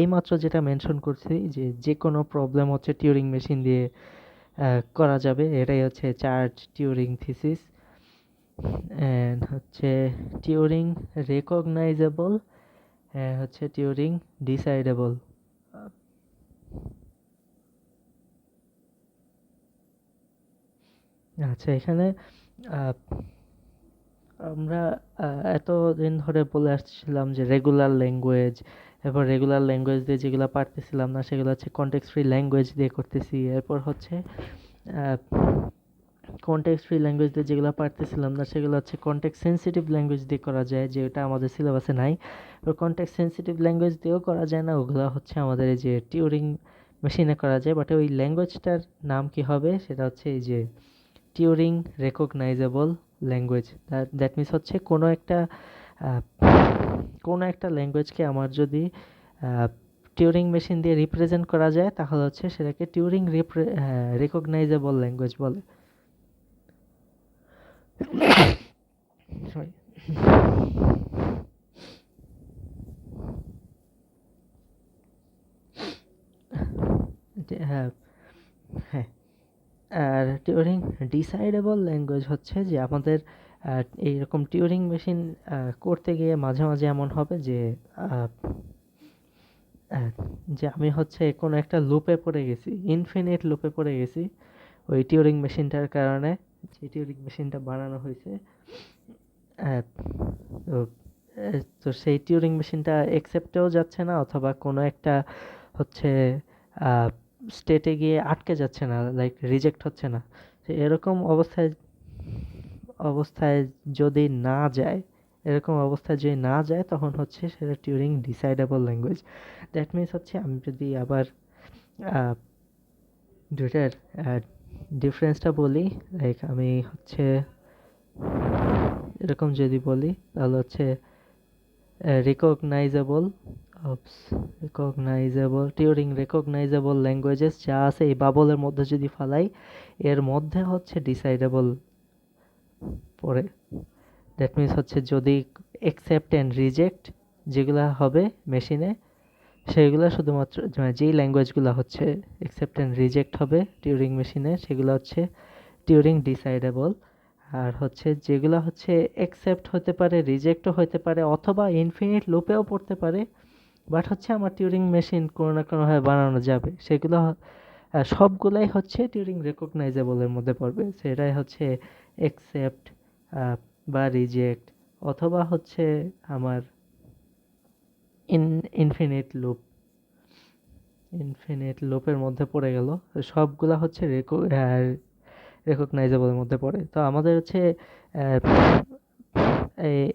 এইমাত্র যেটা মেনশন করছি যে যে কোনো প্রবলেম হচ্ছে টিউরিং মেশিন দিয়ে করা যাবে, এটাই হচ্ছে চার্জ টিউরিং থিসিস। অ্যান্ড হচ্ছে টিউরিং রেকগনাইজেবল, হচ্ছে টিউরিং ডিসাইডেবল। আচ্ছা, এখানে আহ, আমরা এতদিন ধরে বলে আসছিলাম যে রেগুলার ল্যাঙ্গুয়েজ, এরপর রেগুলার ল্যাঙ্গুয়েজ দিয়ে যেগুলো পারতেছিলাম না সেগুলো হচ্ছে কনটেক্সট ফ্রি ল্যাঙ্গুয়েজ দিয়ে করতেছি। এরপর হচ্ছে কনটেক্সট ফ্রি ল্যাঙ্গুয়েজ দিয়ে যেগুলো পারতেছিলাম না সেগুলো হচ্ছে কনটেক্সট সেন্সিটিভ ল্যাঙ্গুয়েজ দিয়ে করা যায়, যেটা আমাদের সিলেবাসে নাই। এবার কনটেক্সট সেন্সিটিভ ল্যাঙ্গুয়েজ দিয়েও করা যায় না, ওগুলো হচ্ছে আমাদের এই যে টিউরিং মেশিনে করা যায়। বাট ওই ল্যাঙ্গুয়েজটার নাম কি হবে সেটা হচ্ছে এই যে টিউরিং রেকগনাইজেবল ল্যাঙ্গুয়েজ। দ্যাট মিনস হচ্ছে আহ, কোনো একটা ল্যাঙ্গুয়েজকে আমার যদি টিউরিং মেশিন দিয়ে রিপ্রেজেন্ট করা যায় তাহলে হচ্ছে সেটাকে টিউরিং রেকগনাইজেবল ল্যাঙ্গুয়েজ বলে। সরি। হ্যাঁ, হ্যাঁ। আর টিউরিং ডিসাইডেবল ল্যাঙ্গুয়েজ হচ্ছে যে আমাদের আর এইরকম টিউরিং মেশিন করতে গিয়ে মাঝে মাঝে এমন হবে যে আহ, আহ, যে আমি হচ্ছে কোনো একটা লুপে পড়ে গেছি, ইনফিনিট লুপে পড়ে গেছি ওই টিউরিং মেশিনটার কারণে, যে টিউরিং মেশিনটা বানানো হয়েছে। আহ, তো তো সেই টিউরিং মেশিনটা একসেপ্টেও যাচ্ছে না, অথবা কোনো একটা হচ্ছে স্টেটে গিয়ে আটকে যাচ্ছে না, লাইক রিজেক্ট হচ্ছে না। তো এরকম অবস্থায় অবস্থায় যদি না যায়, এরকম অবস্থায় যদি না যায়, তখন হচ্ছে সেটা টিউরিং ডিসাইডেবল ল্যাঙ্গুয়েজ। দ্যাট মিনস হচ্ছে আমি যদি আবার আহ, দুইটার ডিফারেন্সটা বলি, লাইক আমি হচ্ছে এরকম যদি বলি তাহলে হচ্ছে রিকগনাইজেবল রিকগনাইজেবল টিউরিং রিকগনাইজেবল ল্যাঙ্গুয়েজেস যা আছে এই বাবলের মধ্যে যদি ফালাই, এর মধ্যে হচ্ছে ডিসাইডেবল পড়ে। দ্যাট মিনস হচ্ছে যদি অ্যাকসেপ্ট অ্যান্ড রিজেক্ট যেগুলা হবে মেশিনে, সেগুলো শুধুমাত্র যেই ল্যাঙ্গুয়েজগুলো হচ্ছে অ্যাকসেপ্ট অ্যান্ড রিজেক্ট হবে টিউরিং মেশিনে, সেগুলো হচ্ছে টিউরিং ডিসাইডেবল। আর হচ্ছে যেগুলো হচ্ছে অ্যাকসেপ্ট হতে পারে, রিজেক্টও হতে পারে, অথবা ইনফিনিট লুপেও পড়তে পারে, বাট হচ্ছে আমার টিউরিং মেশিন কোনো না কোনোভাবে বানানো যাবে, সেগুলো সবগুলাই হচ্ছে টিউরিং রেকগনাইজেবলের মধ্যে পড়বে। সেটাই হচ্ছে অ্যাকসেপ্ট বা রিজেক্ট, অথবা হচ্ছে আমার ইনফিনিট লুপ, ইনফিনিট লুপের মধ্যে পড়ে গেল। তো সবগুলা হচ্ছে রেকগনাইজেবলের মধ্যে পড়ে। তো আমাদের হচ্ছে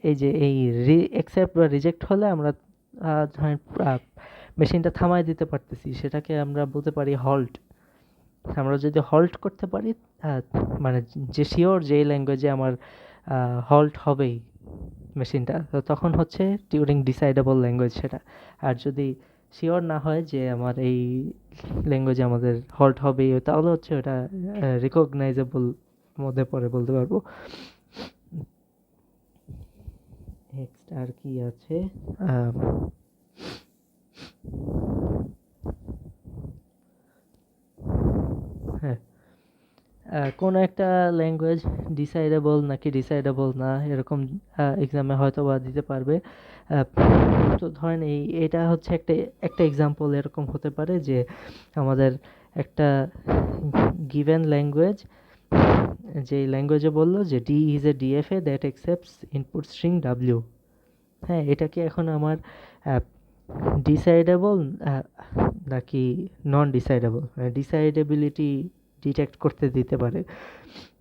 এই যে এই অ্যাকসেপ্ট বা রিজেক্ট হলে আমরা ধরেন মেশিনটা থামায় দিতে পারতেছি, সেটাকে আমরা বলতে পারি হল্ট। আমরা যদি হল্ট করতে পারি, আহ, মানে যে শিওর যে ল্যাঙ্গুয়েজে আমার হল্ট হবেই মেশিনটা, তো তখন হচ্ছে টিউরিং ডিসাইডেবল ল্যাঙ্গুয়েজ সেটা। আর যদি শিওর না হয় যে আমার এই ল্যাঙ্গুয়েজে আমাদের হল্ট হবেই, তাহলে হচ্ছে ওটা রিকগনাইজেবল মধ্যে পড়ে বলতে পারবো। নেক্সট আর কি আছে? আহ, হ্যাঁ, কোনো একটা ল্যাঙ্গুয়েজ ডিসাইডেবল নাকি ডিসাইডেবল না, এরকম এক্সামে হয়তো বা দিতে পারবে। আহ, তো ধরেন এটা হচ্ছে একটা একটা এক্সাম্পল এরকম হতে পারে যে আমাদের একটা গিভেন ল্যাঙ্গুয়েজ, যে ল্যাঙ্গুয়েজে বললো যে D is a DFA that accepts input string W. হ্যাঁ, এটাকে এখন আমার ডিসাইডেবল নাকি নন ডিসাইডেবল, ডিসাইডেবিলিটি ডিটেক্ট করতে দিতে পারে।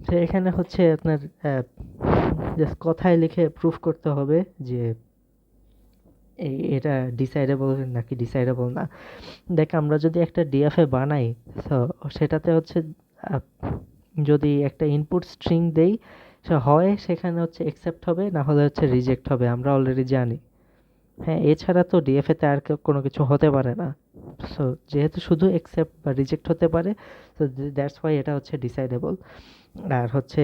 তো এখানে হচ্ছে আপনার জাস্ট কথায় লিখে প্রুফ করতে হবে যে এটা ডিসাইডেবল নাকি ডিসাইডেবল না। দেখ, আমরা যদি একটা ডিএফএ বানাই, তো সেটাতে হচ্ছে আহ, যদি একটা ইনপুট স্ট্রিং দেই, সে হয় সেখানে হচ্ছে অ্যাকসেপ্ট হবে, না হলে হচ্ছে রিজেক্ট হবে, আমরা অলরেডি জানি। হ্যাঁ, এছাড়া তো ডিএফএতে আর কোনো কিছু হতে পারে না। সো যেহেতু শুধু অ্যাকসেপ্ট বা রিজেক্ট হতে পারে, তো দ্যাটস ওয়াই এটা হচ্ছে ডিসাইডেবল। আর হচ্ছে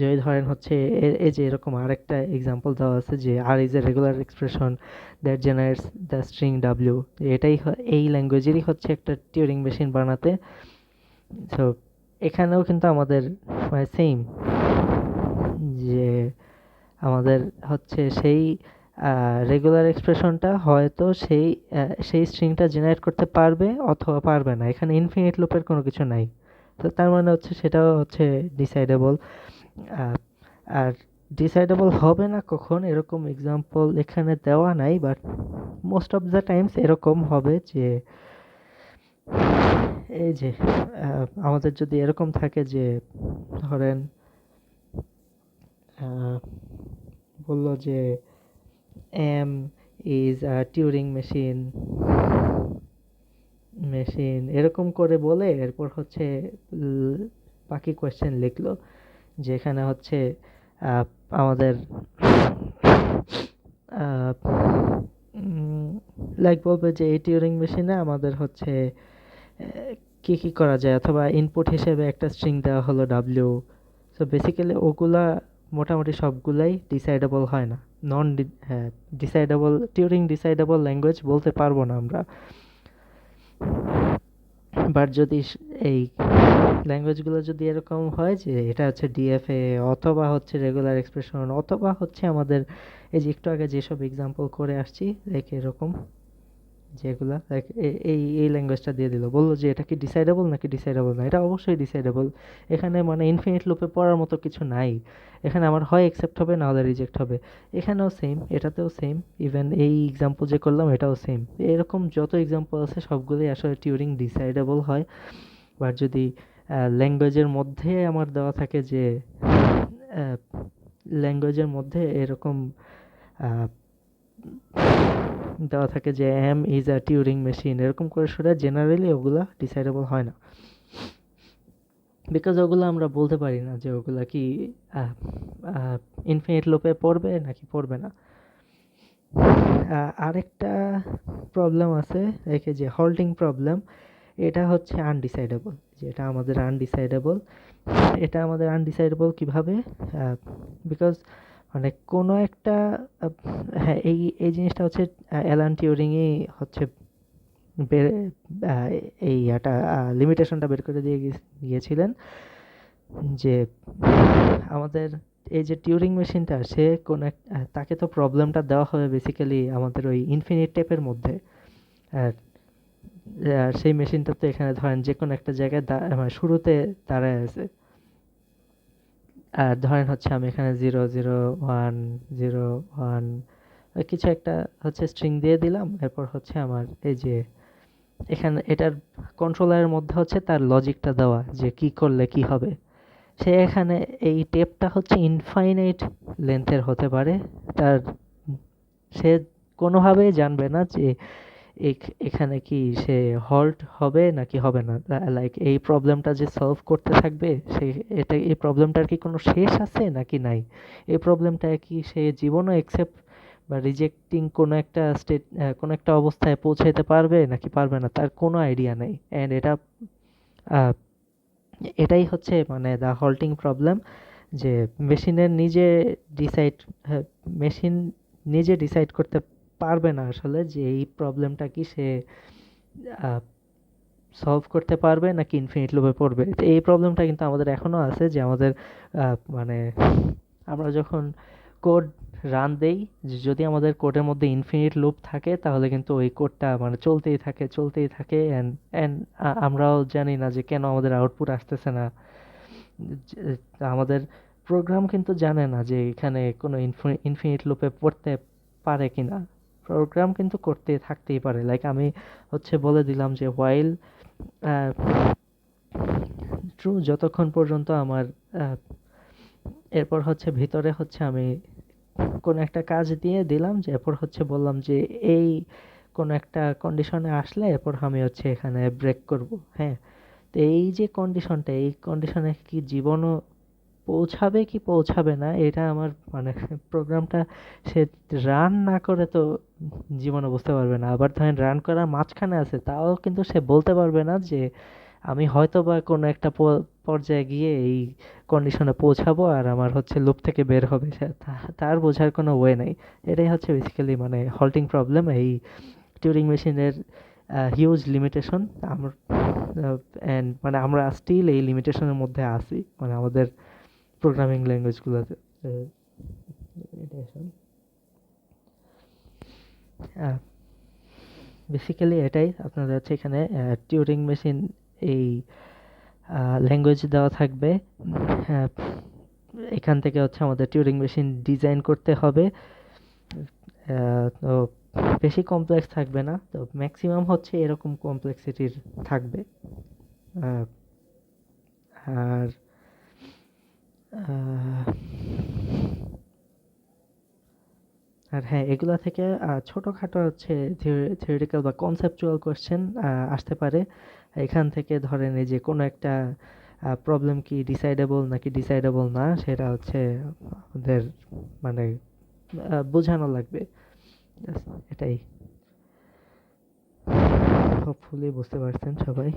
যদি ধরেন হচ্ছে এই যে এরকম আরেকটা এক্সাম্পল দেওয়া আছে যে R is a regular expression that generates the string ডাব্লিউ, এটাই এই ল্যাঙ্গুয়েজেরই হচ্ছে একটা টিউরিং মেশিন বানাতে। সো এখানেও কিন্তু আমাদের মানে সেম, যে আমাদের হচ্ছে সেই রেগুলার এক্সপ্রেশনটা হয়তো সেই স্ট্রিংটা জেনারেট করতে পারবে অথবা পারবে না, এখানে ইনফিনিট লুপের কোনো কিছু নাই। তো তার মানে হচ্ছে সেটাও হচ্ছে ডিসাইডেবল। আর ডিসাইডেবল হবে না কখন, এরকম এক্সাম্পল এখানে দেওয়া নাই, but most of the Times এরকম হবে যে এই যে আমাদের যদি এরকম থাকে যে ধরেন বললো যে M is a Turing machine machine এরকম করে বলে, এরপর হচ্ছে বাকি কোয়েশ্চেন লিখলো, যেখানে হচ্ছে আমাদের লাইক বলবে যে এই টিউরিং মেশিনে আমাদের হচ্ছে কি কি করা যায়, অথবা ইনপুট হিসেবে একটা স্ট্রিং দেওয়া হলো ডাব্লিউ। সো বেসিক্যালি ওগুলা মোটামুটি সবগুলাই ডিসাইডেবল হয় না, নন হ্যাঁ ডিসাইডেবল, টিউরিং ডিসাইডেবল ল্যাঙ্গুয়েজ বলতে পারবো না আমরা। বাট যদি এই ল্যাঙ্গুয়েজগুলো যদি এরকম হয় যে এটা হচ্ছে ডিএফএ অথবা হচ্ছে রেগুলার এক্সপ্রেশন অথবা হচ্ছে আমাদের এই যে একটু আগে যেসব এক্সাম্পল করে আসছি লাইক এরকম যেগুলা লাইক এই এই ল্যাঙ্গুয়েজটা দিয়ে দিল, বললো যে এটা কি ডিসাইডেবল নাকি ডিসাইডেবল না, এটা অবশ্যই ডিসাইডেবল। এখানে মানে ইনফিনিট লুপে পড়ার মতো কিছু নাই। এখানে আমার হয় অ্যাকসেপ্ট হবে না হলে রিজেক্ট হবে। এখানেও সেম, এটাতেও সেম, ইভেন এই এক্সাম্পল যে করলাম এটাও সেম। এরকম যত এক্সাম্পল আছে সবগুলোই আসলে টিউরিং ডিসাইডেবল হয়। বাট যদি ল্যাঙ্গুয়েজের মধ্যে আমার দেওয়া থাকে যে ল্যাঙ্গুয়েজের মধ্যে এরকম আহ, দেওয়া থাকে যে M is a Turing machine এরকম করে শুনে জেনারেলি ওগুলা ডিসাইডেবল হয় না, বিকজ ওগুলো আমরা বলতে পারি না যে ওগুলা কি ইনফিনিট লুপে পড়বে নাকি পড়বে না। আরেকটা প্রবলেম আছে, এই যে হল্টিং প্রবলেম, এটা হচ্ছে আনডিসাইডেবল, যেটা আমাদের আনডিসাইডেবল। এটা আমাদের আনডিসাইডেবল কিভাবে? বিকজ মানে কোনো একটা আহ, হ্যাঁ এই এই জিনিসটা হচ্ছে অ্যালান টিউরিংই হচ্ছে বের আহ, এই এটা লিমিটেশনটা বের করে দিয়ে গিয়েছিলেন যে আমাদের এই যে টিউরিং মেশিনটা সে কোন তাকে তো প্রবলেমটা দেওয়া হবে বেসিক্যালি আমাদের ওই ইনফিনিট টেপের মধ্যে। আর আর সেই মেশিনটা তো এখানে ধরেন যে কোনো একটা জায়গায় মানে শুরুতে দাঁড়ায় আছে। আর ধরেন হচ্ছে আমি এখানে 0 0 1 0 1 কিছু একটা হচ্ছে স্ট্রিং দিয়ে দিলাম, এরপর হচ্ছে আমার এই যে এখানে এটার কন্ট্রোলারের মধ্যে হচ্ছে তার লজিকটা দেওয়া যে কি করলে কি হবে। সে এখানে এই টেপটা হচ্ছে ইনফাইনাইট লেন্থের হতে পারে, তার সে কোনোভাবেই জানবে না যে এখানে কি সে হল্ট হবে নাকি হবে না। লাইক এই প্রবলেমটা যে সলভ করতে থাকবে সে এটা এই প্রবলেমটার কি কোনো শেষ আছে নাকি নাই, এই প্রবলেমটা কি সে জীবনও একসেপ্ট বা রিজেক্টিং কোনো একটা স্টেট কোনো একটা অবস্থায় পৌঁছাইতে পারবে নাকি পারবে না, তার কোনো আইডিয়া নেই। অ্যান্ড এটা আহ, এটাই হচ্ছে মানে দ্য হল্টিং প্রবলেম, যে মেশিনের নিজে ডিসাইড মেশিন নিজে ডিসাইড করতে পারবে না আসলে যে এই প্রবলেমটা কি সে সলভ করতে পারবে নাকি ইনফিনিট লুপে পড়বে। তো এই প্রবলেমটা কিন্তু আমাদের এখনো আছে যে আমাদের মানে আমরা যখন কোড রান দেই, যদি আমাদের কোডের মধ্যে ইনফিনিট লুপ থাকে তাহলে কিন্তু ওই কোডটা মানে চলতেই থাকে চলতেই থাকে অ্যান্ড অ্যান্ড আমরাও জানি না যে কেন আমাদের আউটপুট আসতেছে না। আমাদের প্রোগ্রাম কিন্তু জানে না যে এখানে কোনো ইনফিনিট লুপে পড়তে পারে কিনা। প্রোগ্রাম কিন্তু করতে থাকতেই পারে, লাইক আমি হচ্ছে বলে দিলাম যে হোয়াইল ট্রু যতক্ষণ পর্যন্ত আমার এরপর হচ্ছে ভিতরে হচ্ছে আমি কোনো একটা কাজ দিয়ে দিলাম, যে এরপর হচ্ছে বললাম যে এই কোনো একটা কন্ডিশনে আসলে এরপর আমি হচ্ছে এখানে ব্রেক করব। হ্যাঁ, তো এই যে কন্ডিশনটা এই কন্ডিশনে কি জীবনও পৌঁছাবে কি পৌঁছাবে না এটা আমার মানে প্রোগ্রামটা সে রান না করে তো জীবনে বুঝতে পারবে না। আবার ধরেন রান করার মাঝখানে আছে তাও কিন্তু সে বলতে পারবে না যে আমি হয়তো বা কোনো একটা পর্যায়ে গিয়ে এই কন্ডিশনে পৌঁছাবো আর আমার হচ্ছে লুপ থেকে বের হবে, তার বোঝার কোনো ওয়ে নাই। এটাই হচ্ছে বেসিক্যালি মানে হল্টিং প্রবলেম, এই টিউরিং মেশিনের হিউজ লিমিটেশন। আমরা অ্যান্ড মানে আমরা স্টিল এই লিমিটেশনের মধ্যে আছি মানে আমাদের প্রোগ্রামিং ল্যাঙ্গুয়েজগুলোতে। লিমিটেশন বেসিক্যালি এটাই আপনাদের হচ্ছে এখানে টিউরিং মেশিন এই ল্যাঙ্গুয়েজ দেওয়া থাকবে। হ্যাঁ, এখান থেকে হচ্ছে আমাদের টিউরিং মেশিন ডিজাইন করতে হবে। তো বেশি কমপ্লেক্স থাকবে না, তো ম্যাক্সিমাম হচ্ছে এরকম কমপ্লেক্সিটির থাকবে। আহ, আর আহ, আর হ্যাঁ এগুলা থেকে ছোটখাটো হচ্ছে থিওরিটিক্যাল বা কনসেপচুয়াল কোশ্চেন আসতে পারে। এখান থেকে ধরেন এই যে কোনো একটা প্রবলেম কি ডিসাইডেবল নাকি ডিসাইডেবল না সেটা হচ্ছে আমাদের মানে বোঝানো লাগবে। Just এটাই। হোপফুলি বুঝতে পারছেন সবাই।